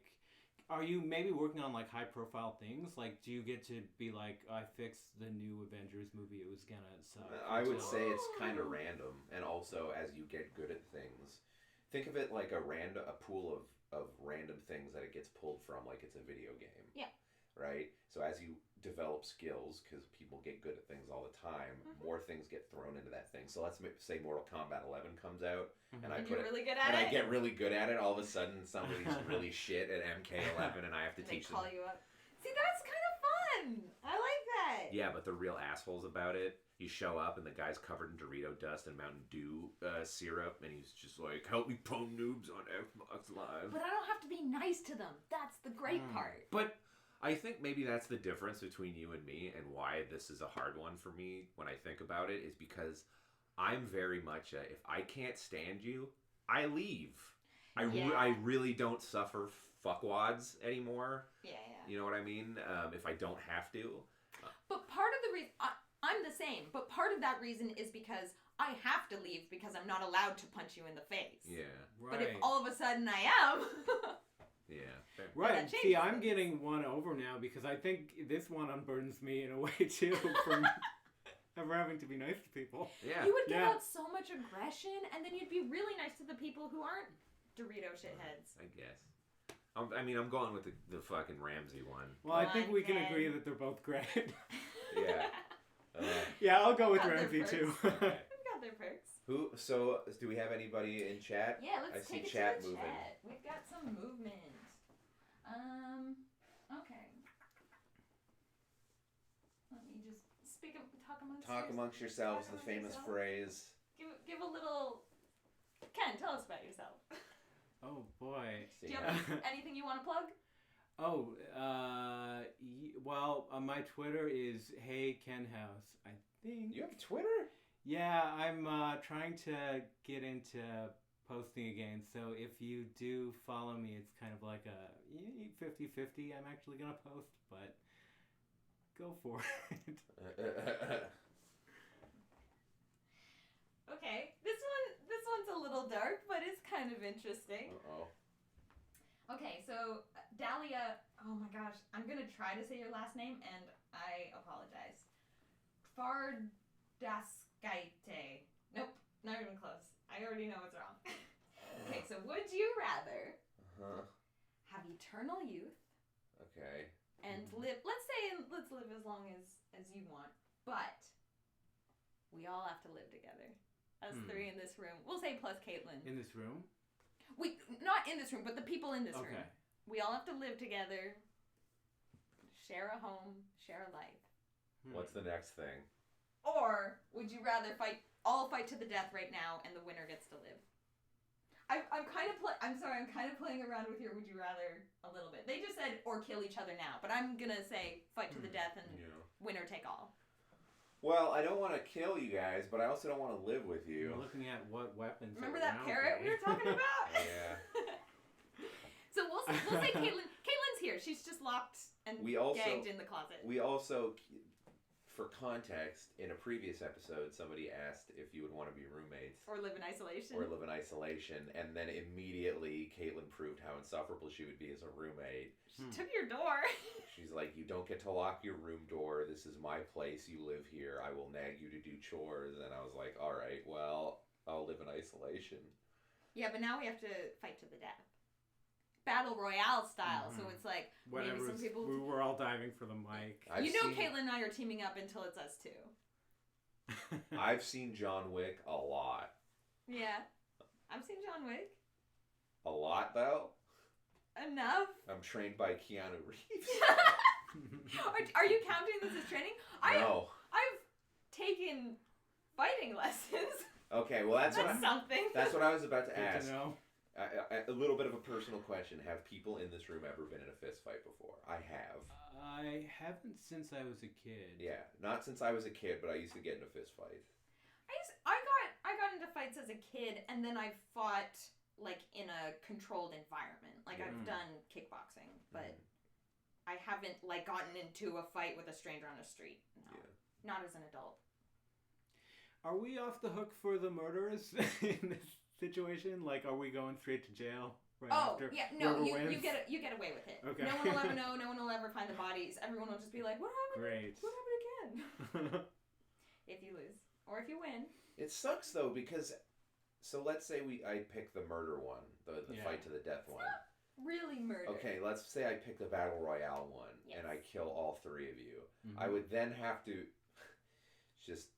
Are you maybe working on like high profile things? Like, do you get to be like, I fixed the new Avengers movie, it was gonna suck? I would say it's kind of random, and also as you get good at things, think of it like a pool of random things that it gets pulled from, like it's a video game. Yeah. Right? So as you develop skills, because people get good at things all the time, more things get thrown into that thing. So let's say Mortal Kombat 11 comes out, and I You're really good at and it. I get really good at it. All of a sudden, somebody's really shit at MK11, and I have to They teach call them. you up. See, that's kind of fun. I like that. Yeah, but the real assholes about it, you show up and the guy's covered in Dorito dust and Mountain Dew syrup, and he's just like, help me pwn noobs on Xbox Live. But I don't have to be nice to them. That's the great part. But I think maybe that's the difference between you and me, and why this is a hard one for me when I think about it, is because I'm very much if I can't stand you, I leave. I really don't suffer fuckwads anymore. Yeah. You know what I mean? If I don't have to. But part of the reason I'm the same, but part of that reason is because I have to leave because I'm not allowed to punch you in the face. Yeah. Right. But if all of a sudden I am, Yeah. Fair. Right. that See, changes I'm things. getting one over now because I think this one unburdens me in a way too from ever having to be nice to people. Yeah. you would give Yeah. out so much aggression, and then you'd be really nice to the people who aren't Dorito shitheads. I guess. I'm going with the fucking Ramsey one. Well, I think we can Okay. agree that they're both great. Yeah. Yeah, I'll go with Got their Ramsey too. They've got their perks. So do we have anybody in chat? Yeah, I let's see take it chat to the moving. chat. We've got some movement. Okay. Let me just talk amongst yourselves, Talk the amongst famous yourself. phrase. Give a little. Ken, tell us about yourself. Oh boy. Do you have anything you want to plug? Oh, well, my Twitter is Hey Ken House, I think. You have Twitter? Yeah, I'm trying to get into posting again. So if you do follow me, it's kind of like a 50-50. I'm actually gonna post, but go for it. Okay, this one's a little dark, but it's kind of interesting. Uh-oh. Okay, so Dahlia, oh my gosh, I'm gonna try to say your last name, and I apologize. Fardaskaite. Nope, not even close. I already know what's wrong. Okay, so would you rather have eternal youth Okay. and live? Let's live as long as you want, but we all have to live together. Us three in this room. We'll say plus Kaitlyn. In this room? We not in this room, but the people in this Okay. room. We all have to live together, share a home, share a life. What's the next thing? Or would you rather all fight to the death right now and the winner gets to live? I'm kind of I'm sorry, I'm kind of playing around with your would you rather a little bit. They just said or kill each other now, but I'm gonna say fight to the death and winner take all. Well, I don't want to kill you guys, but I also don't want to live with you. We're looking at what weapons. Remember that parrot we were talking about? Yeah. So we'll say Kaitlyn's here. She's just locked and gagged in the closet. We also, for context, in a previous episode, somebody asked if you would want to be roommates. Or live in isolation. And then immediately Kaitlyn proved how insufferable she would be as a roommate. She took your door. She's like, you don't get to lock your room door. This is my place. You live here. I will nag you to do chores. And I was like, all right, well, I'll live in isolation. Yeah, but now we have to fight to the death. Battle Royale style. So it's like, maybe some people... We were all diving for the mic. Kaitlyn and I are teaming up until it's us two. I've seen John Wick a lot. Yeah. I've seen John Wick. A lot, though? Enough. I'm trained by Keanu Reeves. Are you counting this as training? No. I've taken fighting lessons. Okay, well that's something. That's what I was about to ask. Good to know. A little bit of a personal question. Have people in this room ever been in a fist fight before? I have. I haven't since I was a kid. Yeah, not since I was a kid, but I used to get into fist fights. I got into fights as a kid, and then I fought like in a controlled environment. Like I've done kickboxing, but I haven't like gotten into a fight with a stranger on the street. No, not as an adult. Are we off the hook for the murderers in this situation? Like, are we going straight to jail right after? Yeah, no, you get away with it. Okay. No one will ever know. No one will ever find the bodies. Everyone will just be like, "What happened? Great. What happened again?" If you lose or if you win. It sucks though because, so let's say I pick the murder one, the fight to the death one. Not really murder. Okay, let's say I pick the battle royale one and I kill all three of you. I would then have to just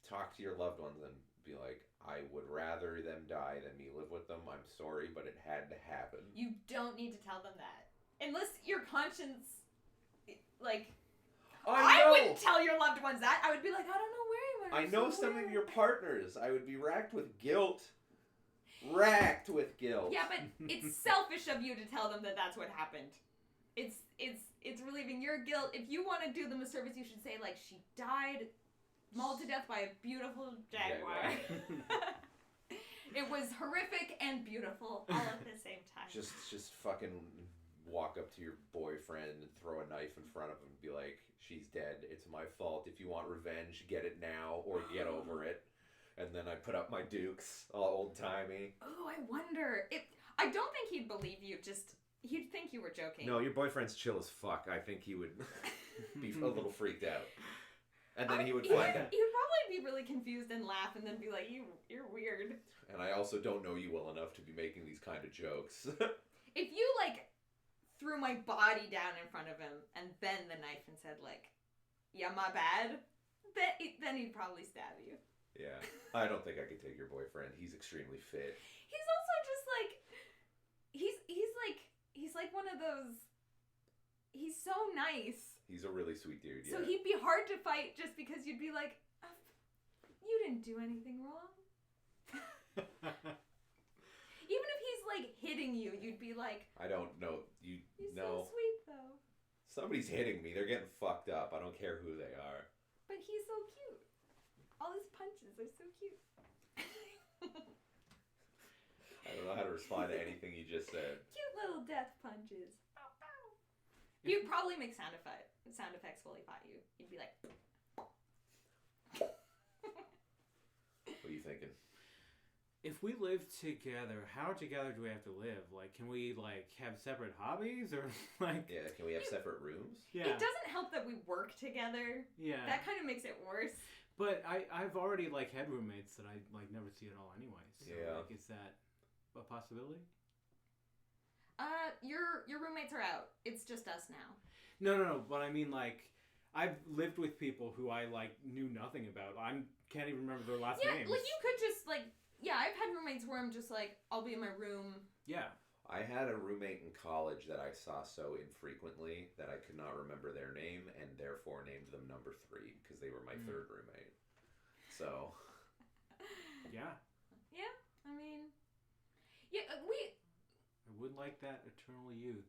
talk to your loved ones and be like, I would rather them die than me live with them. I'm sorry, but it had to happen. You don't need to tell them that. Unless your conscience, like... I wouldn't tell your loved ones that. I would be like, I don't know where you went. I know some of your partners. I would be racked with guilt. Racked with guilt. Yeah, but it's selfish of you to tell them that that's what happened. It's relieving your guilt. If you want to do them a service, you should say, like, she died mauled to death by a beautiful jaguar. It was horrific and beautiful all at the same time. Just fucking walk up to your boyfriend and throw a knife in front of him and be like, she's dead. It's my fault. If you want revenge, get it now or get over it. And then I put up my dukes, all old-timey. Oh, I wonder. I don't think he'd believe you. He'd think you were joking. No, your boyfriend's chill as fuck. I think he would be a little freaked out. And then he would find out. He would probably be really confused and laugh and then be like, you're weird. And I also don't know you well enough to be making these kind of jokes. If you, like, threw my body down in front of him and then the knife and said, like, yeah, my bad, then he'd probably stab you. Yeah. I don't think I could take your boyfriend. He's extremely fit. He's also just, like, he's like one of those, he's so nice. He's a really sweet dude, yeah. So he'd be hard to fight just because you'd be like, you didn't do anything wrong. Even if he's, like, hitting you, you'd be like... I don't know. He's no. So sweet, though. Somebody's hitting me. They're getting fucked up. I don't care who they are. But he's so cute. All his punches are so cute. I don't know how to respond to anything you just said. Cute little death punches. Bow, bow. You'd probably make sound effects while he fought you. You'd be like... What are you thinking? If we live together, how together do we have to live? Like, can we, like, have separate hobbies? Or, like... Yeah, can we have separate rooms? Yeah. It doesn't help that we work together. Yeah. That kind of makes it worse. But I've already, like, had roommates that I, like, never see at all anyway. So, like, is that a possibility? Your roommates are out. It's just us now. No. But I mean, like, I've lived with people who I, like, knew nothing about. Can't even remember their last names. Yeah, like, you could just, like... Yeah, I've had roommates where I'm just like, I'll be in my room. Yeah. I had a roommate in college that I saw so infrequently that I could not remember their name and therefore named them number 3 because they were my third roommate. So. Yeah. Yeah, I mean, Yeah, I would like that eternal youth.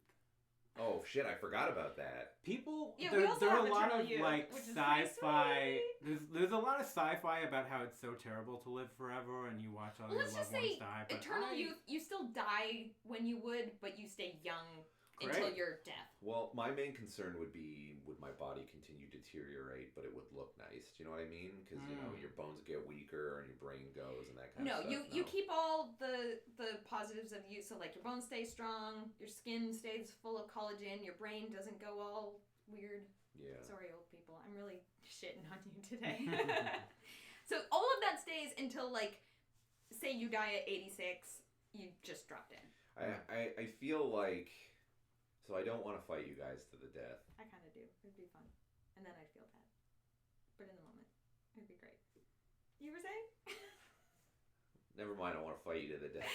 Oh shit, I forgot about that. People, Yeah, we also there have are a lot eternal of youth, like which is sci-fi. pretty There's a lot of sci-fi about how it's so terrible to live forever, and you watch all your let's loved just ones say die. But eternal youth. You still die when you would, but you stay young until Great. your death. Well, my main concern would be, would my body continue to deteriorate, but it would look nice? Do you know what I mean? Because, you know, your bones get weaker and your brain goes and that kind of stuff. You keep all the positives of you. So, like, your bones stay strong, your skin stays full of collagen, your brain doesn't go all weird. Yeah. Sorry, old people. I'm really shitting on you today. So, all of that stays until, like, say you die at 86, you just drop dead. I feel like... So I don't want to fight you guys to the death. I kind of do. It'd be fun. And then I'd feel bad. But in the moment, it'd be great. You were saying? Never mind, I want to fight you to the death.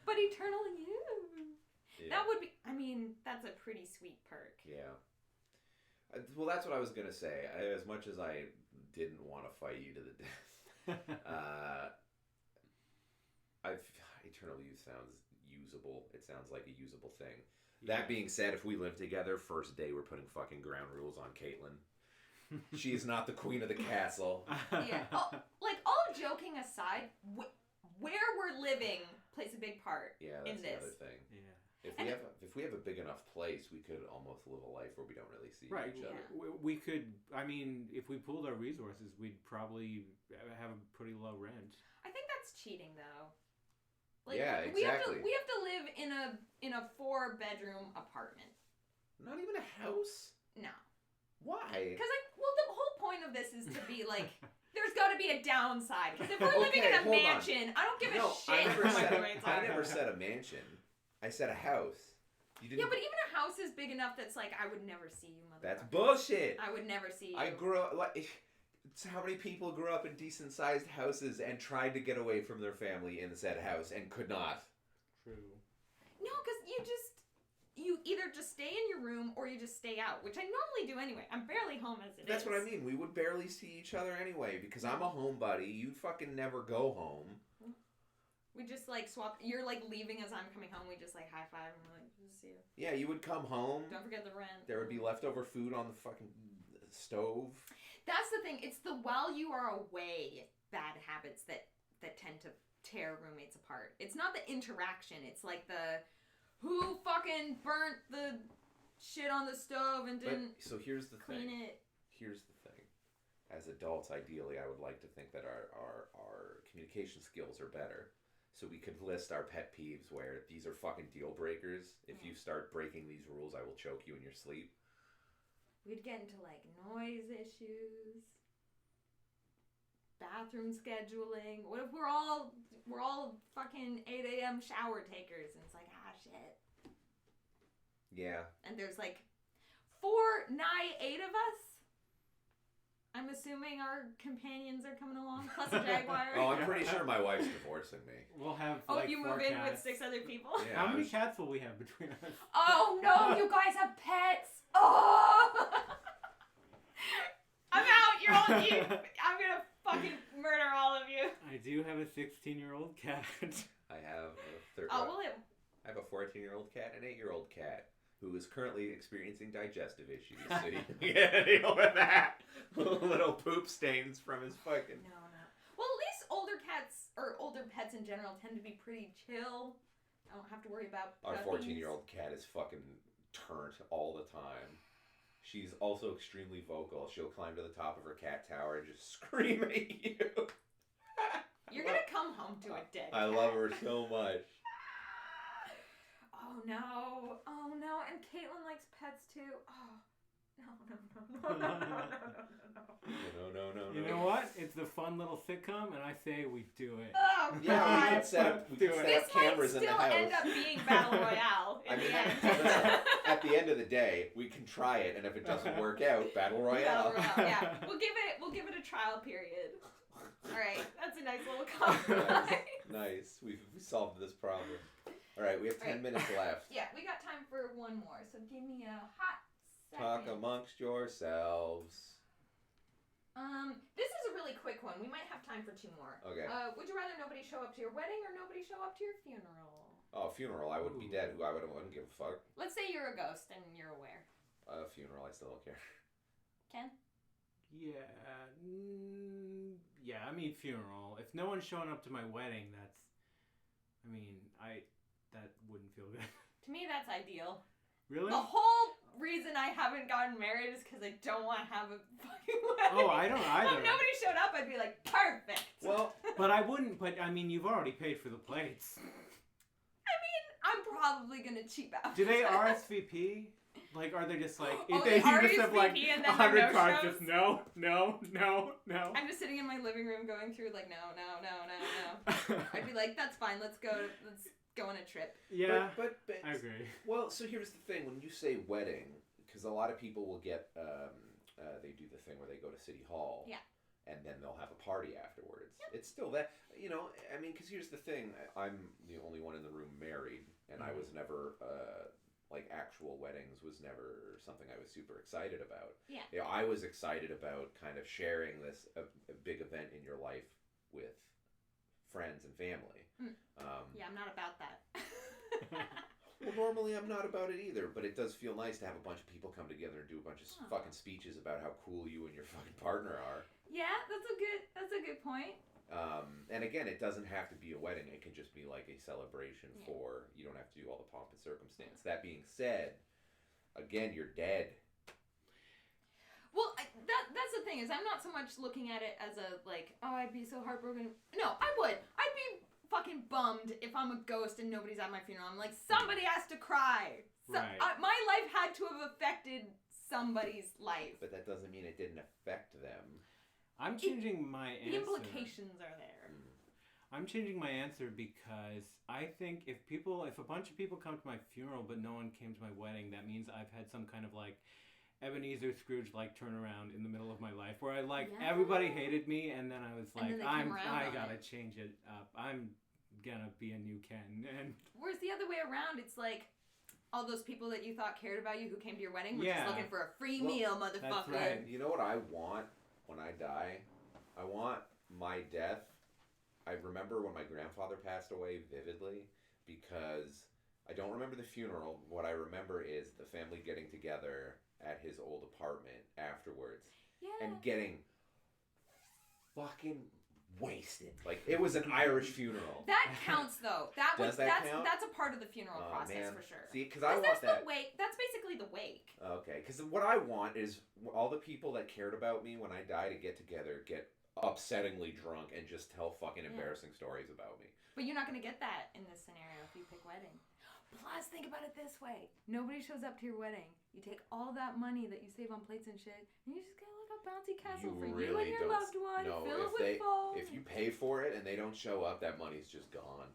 But eternal you. Yeah. That would be, I mean, that's a pretty sweet perk. Yeah. Well, that's what I was going to say. As much as I didn't want to fight you to the death, eternal youth sounds usable. It sounds like a usable thing. Yeah. That being said, if we live together, first day we're putting fucking ground rules on Kaitlyn. She is not the queen of the castle. Yeah. All joking aside, where we're living plays a big part in this. That's the other thing. Yeah. If we have a big enough place, we could almost live a life where we don't really see each other. We could. I mean, if we pooled our resources, we'd probably have a pretty low rent. I think that's cheating, though. Like, yeah, exactly. We have to live in a 4-bedroom apartment. Not even a house? No. Why? Because the whole point of this is to be like, there's got to be a downside. Because if we're living in a mansion, I don't give a shit. I never said a mansion. I said a house. You didn't... Yeah, but even a house is big enough that's like, I would never see you, motherfucker. That's bullshit. I would never see you. I grew up like. How many people grew up in decent-sized houses and tried to get away from their family in said house and could not? True. No, because you either just stay in your room or you just stay out, which I normally do anyway. I'm barely home as it is. That's what I mean. We would barely see each other anyway because I'm a homebody. You'd fucking never go home. We just like swap. You're like leaving as I'm coming home. We just like high five and we're like, just see you. Yeah, you would come home. Don't forget the rent. There would be leftover food on the fucking stove. That's the thing. It's the while you are away bad habits that tend to tear roommates apart. It's not the interaction. It's like the who fucking burnt the shit on the stove and didn't so here's the clean thing. it. Here's the thing. As adults, ideally, I would like to think that our communication skills are better. So we could list our pet peeves where these are fucking deal breakers. If you start breaking these rules, I will choke you in your sleep. We'd get into like noise issues, bathroom scheduling. What if we're all fucking 8 a.m. shower takers and it's like, shit. Yeah. And there's like 8 of us. I'm assuming our companions are coming along, plus a Jaguar. Oh, I'm pretty sure my wife's divorcing me. We'll have you move 4 in cats. with 6 other people? Yeah, How many cats will we have between us? Oh no, you guys have pets! Oh! I'm out, you're all you. I'm gonna fucking murder all of you. I do have a 16-year-old cat. I have I have a 14-year-old cat and an 8-year-old cat who is currently experiencing digestive issues. So you can get a deal with that. Little poop stains from his fucking... No. Well, at least older cats, or older pets in general, tend to be pretty chill. I don't have to worry about Our puppies. 14-year-old cat is fucking turnt all the time. She's also extremely vocal. She'll climb to the top of her cat tower and just scream at you. You're gonna come home to a dead cat. I love her so much. Oh no. And Kaitlyn likes pets too. Oh. No. No. You know what? It's a fun little sitcom, and I say we do it. Oh, Yeah, God. we could set up cameras in the This might still house. end up being Battle Royale in the end. Listen, at the end of the day, we can try it, and if it doesn't work out, Battle Royale. Yeah. We'll give it a trial period. All right, that's a nice little compromise. Nice. We solved this problem. All right, we have 10 minutes left. Yeah, we got time for one more, so give me a hot second. Talk amongst yourselves. This is a really quick one. We might have time for 2 more. Okay. Would you rather nobody show up to your wedding or nobody show up to your funeral? Oh, funeral. I would be dead. I wouldn't give a fuck. Let's say you're a ghost and you're aware. Funeral. I still don't care. Ken? Yeah. Yeah, I mean funeral. If no one's showing up to my wedding, that wouldn't feel good. To me, that's ideal. Really? The whole reason I haven't gotten married is because I don't want to have a fucking wedding. Oh, I don't either. If nobody showed up, I'd be like, perfect. Well, But I wouldn't. But I mean, you've already paid for the plates. I'm probably gonna cheap out. Do they RSVP? Like, are they just like? Oh, they they just have like RSVP and then 100 there are no cards. shows? Just no. I'm just sitting in my living room going through like, no. I'd be like, that's fine. Let's go on a trip. Yeah. But I agree. Well, so here's the thing: when you say wedding, because a lot of people will get, they do the thing where they go to City Hall. Yeah. And then they'll have a party afterwards. Yep. It's still that, I mean, because here's the thing. I'm the only one in the room married, and I was never, like, actual weddings was never something I was super excited about. Yeah. I was excited about kind of sharing this, a big event in your life with friends and family. Yeah, I'm not about that. Well, normally I'm not about it either, but it does feel nice to have a bunch of people come together and do a bunch of fucking speeches about how cool you and your fucking partner are. Yeah, that's a good point. And again, it doesn't have to be a wedding. It can just be like a celebration for, you don't have to do all the pomp and circumstance. That being said, again, you're dead. Well, that's the thing is I'm not so much looking at it as a like, oh, I'd be so heartbroken. No, I would. I'd be fucking bummed if I'm a ghost and nobody's at my funeral. I'm like, somebody has to cry. Right. My life had to have affected somebody's life. But that doesn't mean it didn't affect them. I'm changing my answer. The implications are there. I'm changing my answer because I think if a bunch of people come to my funeral but no one came to my wedding, that means I've had some kind of like Ebenezer Scrooge like turnaround in the middle of my life where everybody hated me and then I was like, I gotta change it up. I'm gonna be a new Ken. And whereas the other way around, it's like all those people that you thought cared about you who came to your wedding were just looking for a free meal, motherfucker. That's right. You know what I want when I die? I want my death. I remember when my grandfather passed away vividly because I don't remember the funeral. What I remember is the family getting together at his old apartment afterwards and getting fucking wasted. Like, it was an Irish funeral. That counts, though. Does that count? That's a part of the funeral process, man. for sure. See, because I want that. The wake. That's basically the wake. Okay, because what I want is all the people that cared about me when I die to get together, get upsettingly drunk, and just tell fucking embarrassing stories about me. But you're not going to get that in this scenario if you pick wedding. Plus, think about it this way. Nobody shows up to your wedding. You take all that money that you save on plates and shit, and you just get like a bouncy castle for you and your loved one. Fill it with foam. If you pay for it and they don't show up, that money's just gone.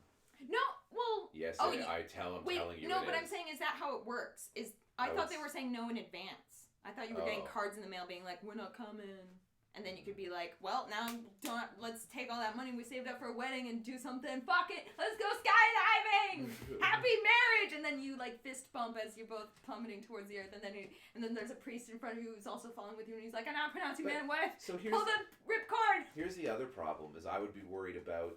No, well... Yes, I tell them, telling you no, it but is. I'm saying, is that how it works? I thought they were saying no in advance. I thought you were getting cards in the mail being like, we're not coming. And then you could be like, well, now let's take all that money we saved up for a wedding and do something. Fuck it. Let's go skydiving. Happy marriage. And then you like fist bump as you're both plummeting towards the earth. And then there's a priest in front of you who's also following with you. And he's like, I now pronounce you man and wife. So Pull the rip cord. Here's the other problem is I would be worried about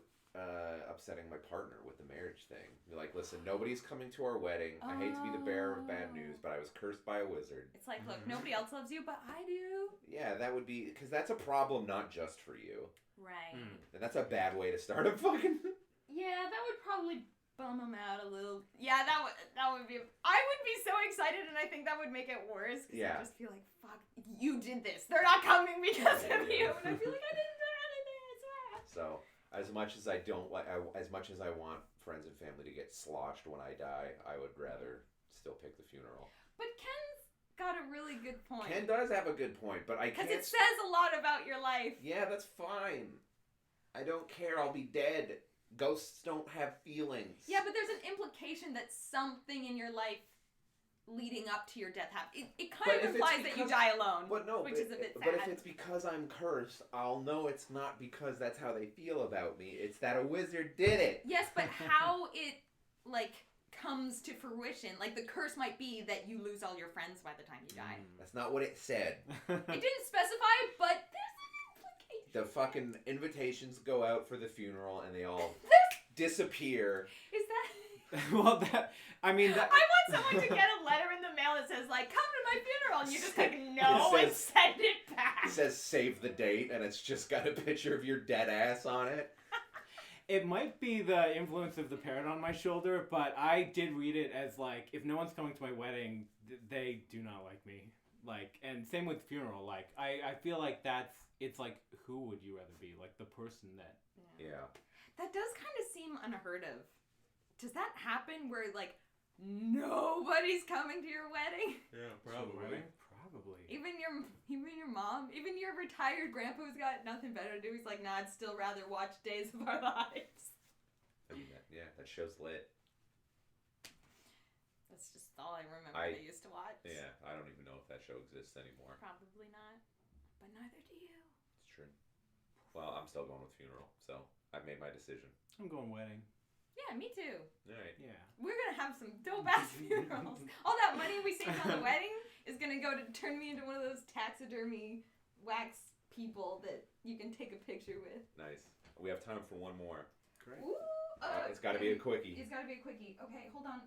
upsetting my partner with the marriage thing. Be like, listen, nobody's coming to our wedding. I hate to be the bearer of bad news, but I was cursed by a wizard. It's like, look, nobody else loves you, but I do. Yeah, that would be, because that's a problem not just for you. Right. And that's a bad way to start a fucking... Yeah, that would probably bum them out a little. Yeah, that would be... I would be so excited, and I think that would make it worse. Because I just feel like, fuck, you did this. They're not coming because of you. And I feel like I didn't do anything, I swear. So... As much as I want friends and family to get sloshed when I die, I would rather still pick the funeral. But Ken's got a really good point. Ken does have a good point, but I can't... Because it says a lot about your life. Yeah, that's fine. I don't care. I'll be dead. Ghosts don't have feelings. Yeah, but there's an implication that something in your life leading up to your death happened. It kind of implies that you die alone, which is a bit sad. But if it's because I'm cursed, I'll know it's not because that's how they feel about me. It's that a wizard did it. Yes, but how it, like, comes to fruition. Like, the curse might be that you lose all your friends by the time you die. That's not what it said. It didn't specify, but there's an implication. the fucking invitations go out for the funeral, and they all disappear. Is that... Well, I want someone to get a letter in the mail that says, like, come to my funeral, and you just, like, no, and send it back. It says save the date, and it's just got a picture of your dead ass on it. It might be the influence of the parrot on my shoulder, but I did read it as, like, if no one's coming to my wedding, they do not like me. Like, and same with funeral. Like, I feel like it's like, who would you rather be? Like, the person that... Yeah. That does kind of seem unheard of. Does that happen where, like, nobody's coming to your wedding? Yeah, Probably. Even your mom? Even your retired grandpa who's got nothing better to do? He's like, nah, I'd still rather watch Days of Our Lives. I mean, that show's lit. That's just all I remember they used to watch. Yeah, I don't even know if that show exists anymore. Probably not. But neither do you. It's true. Well, I'm still going with funeral, so I've made my decision. I'm going wedding. Yeah, me too. Alright. Yeah. We're gonna have some dope-ass funerals. All that money we saved on the wedding is gonna go to turn me into one of those taxidermy wax people that you can take a picture with. Nice. We have time for one more. Great. Ooh, It's got to be a quickie. It's gotta be a quickie. Okay, hold on.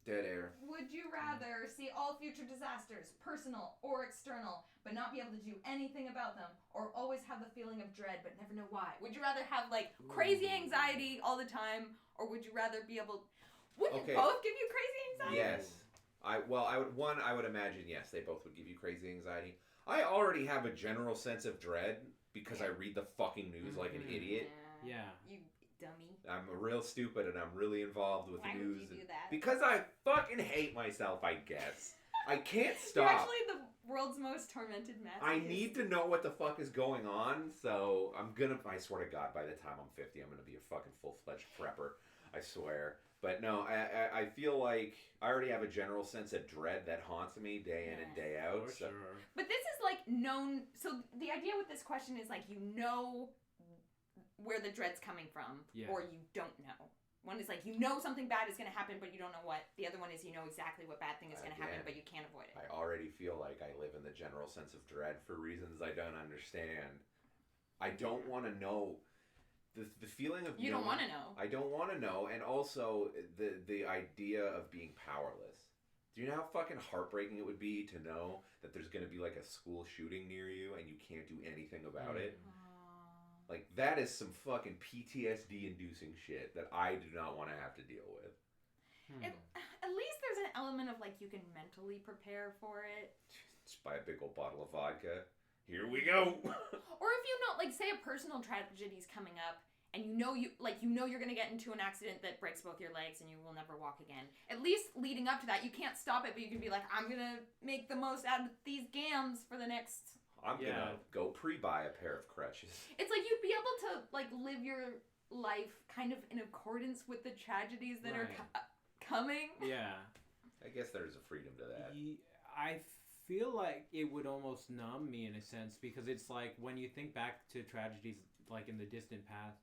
Dead air. Would you rather see all future disasters, personal or external, but not be able to do anything about them, or always have the feeling of dread but never know why? Would you rather have, like, crazy anxiety all the time, or would you rather be able... Wouldn't it both give you crazy anxiety? Yes. I would imagine, yes, they both would give you crazy anxiety. I already have a general sense of dread because I read the fucking news like an idiot. Yeah. You dummy. I'm real stupid and I'm really involved with Why the would news. you do that? Because I fucking hate myself, I guess. I can't You're stop. actually the world's most tormented masochist. I need to know what the fuck is going on, so I swear to God, by the time I'm 50, I'm gonna be a fucking full-fledged prepper. I swear. But no, I feel like I already have a general sense of dread that haunts me day in and day out. For sure. But this is like known. So the idea with this question is like you know where the dread's coming from, or you don't know. One is like you know something bad is going to happen, but you don't know what. The other one is you know exactly what bad thing is going to happen, but you can't avoid it. I already feel like I live in the general sense of dread for reasons I don't understand. I don't want to know. The feeling of you don't want to know. I don't want to know, and also the idea of being powerless. Do you know how fucking heartbreaking it would be to know that there's going to be like a school shooting near you and you can't do anything about it? Like that is some fucking PTSD inducing shit that I do not want to have to deal with. At least there's an element of like you can mentally prepare for it. Just buy a big old bottle of vodka. Here we go. Or if you know, like, say a personal tragedy is coming up, and you know you're gonna get into an accident that breaks both your legs and you will never walk again. At least leading up to that, you can't stop it, but you can be like, I'm gonna make the most out of these gams for the next. I'm gonna go pre-buy a pair of crutches. It's like you'd be able to like live your life kind of in accordance with the tragedies that are coming. Yeah. I guess there's a freedom to that. I feel like it would almost numb me in a sense because it's like when you think back to tragedies like in the distant past,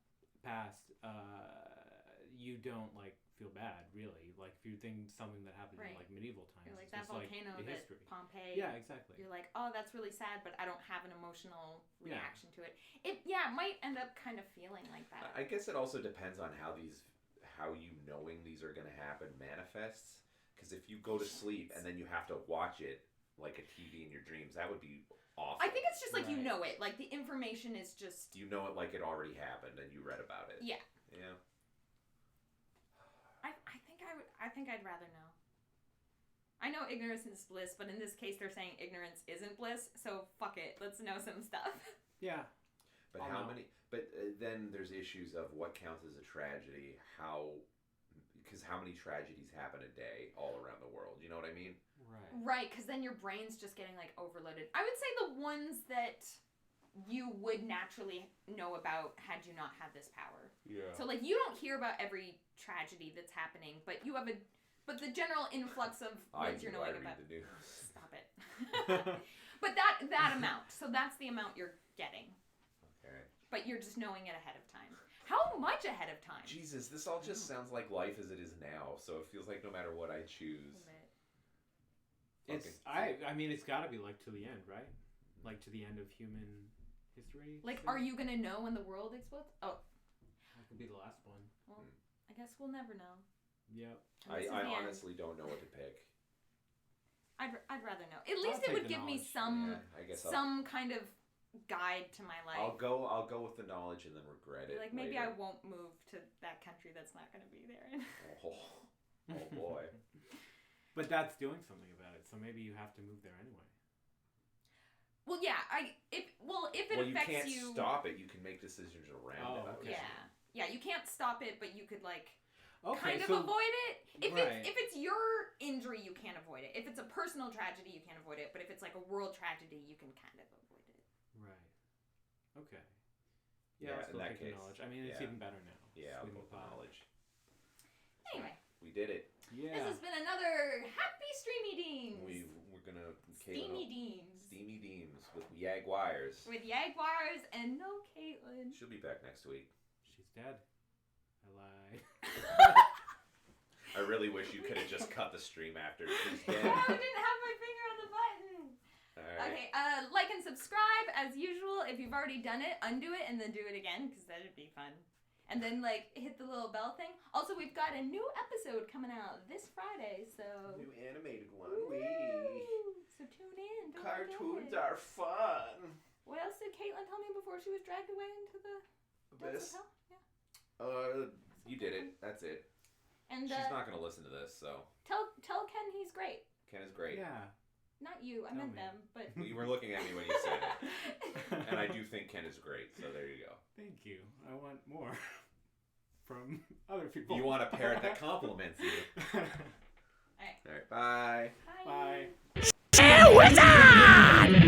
you don't like feel bad really. Like if you think something that happened in like medieval times, you're like that volcano that Pompeii. Yeah, exactly. You're like, oh, that's really sad, but I don't have an emotional reaction to it. It might end up kind of feeling like that. I guess it also depends on how you knowing these are going to happen manifests. Because if you go to sleep and then you have to watch it like a TV in your dreams, that would be awful. I think it's just like you know it. Like the information is just... You know it like it already happened and you read about it. Yeah. Yeah. I think I'd rather know. I know ignorance is bliss, but in this case they're saying ignorance isn't bliss, so fuck it. Let's know some stuff. Yeah. But then there's issues of what counts as a tragedy, because how many tragedies happen a day all around the world? You know what I mean? Right, because then your brain's just getting like overloaded. I would say the ones that you would naturally know about had you not had this power. Yeah. So like you don't hear about every tragedy that's happening, but you have but the general influx of ones you're knowing about. The news. Stop it. But that amount. So that's the amount you're getting. Okay. But you're just knowing it ahead of time. How much ahead of time? Jesus, this all just sounds like life as it is now, so it feels like no matter what I choose. It's I mean it's got to be like to the end, right? Like to the end of human history. Like, so? are you gonna know when the world explodes? Oh, That could be the last one. well, I guess we'll never know. Yep. And this is I the end. honestly don't know what to pick. I'd rather know. At least it take would the give me knowledge. some Yeah, I guess some kind of guide to my life. I'll go with the knowledge and then regret it. Like maybe later. I won't move to that country that's not gonna be there. Oh boy. But that's doing something about it, so maybe you have to move there anyway. Well, yeah. If it Well, you affects can't you, stop it. You can make decisions around it. I would okay. yeah, you can't stop it, but you could like Okay, kind of so avoid it. right. If it's your injury, you can't avoid it. If it's a personal tragedy, you can't avoid it. But if it's like a world tragedy, you can kind of avoid it. right. Okay. Yeah, I'll in still that take the case, knowledge. I mean, it's yeah. even better now. Yeah, I'll Sweeten go the with the pot. knowledge. Anyway, We did it. Yeah. this has been another happy Streamy Deems. We're gonna Steamy Deems. Steamy Deems with Jaguars. With Jaguars and no Kaitlyn. She'll be back next week. She's dead. I lied. I really wish you could have just cut the stream after she's I dead. didn't have my finger on the button. Alright. Okay, like and subscribe as usual. If you've already done it, undo it and then do it again because that'd be fun. And then like hit the little bell thing. Also, we've got a new episode coming out this Friday, so New animated one. Woo! So tune in. Don't Cartoons forget. are fun. What else did Kaitlyn tell me before she was dragged away into the depths Abyss. of hell? Yeah. You did it. That's it. And She's not gonna listen to this, so tell Ken he's great. Ken is great. Yeah. Not you. I Tell meant me. them, but. You were looking at me when you said it, and I do think Ken is great. So there you go. Thank you. I want more from other people. You want a parrot that compliments you. Alright. All right. Bye. Bye. Bye. Wizard!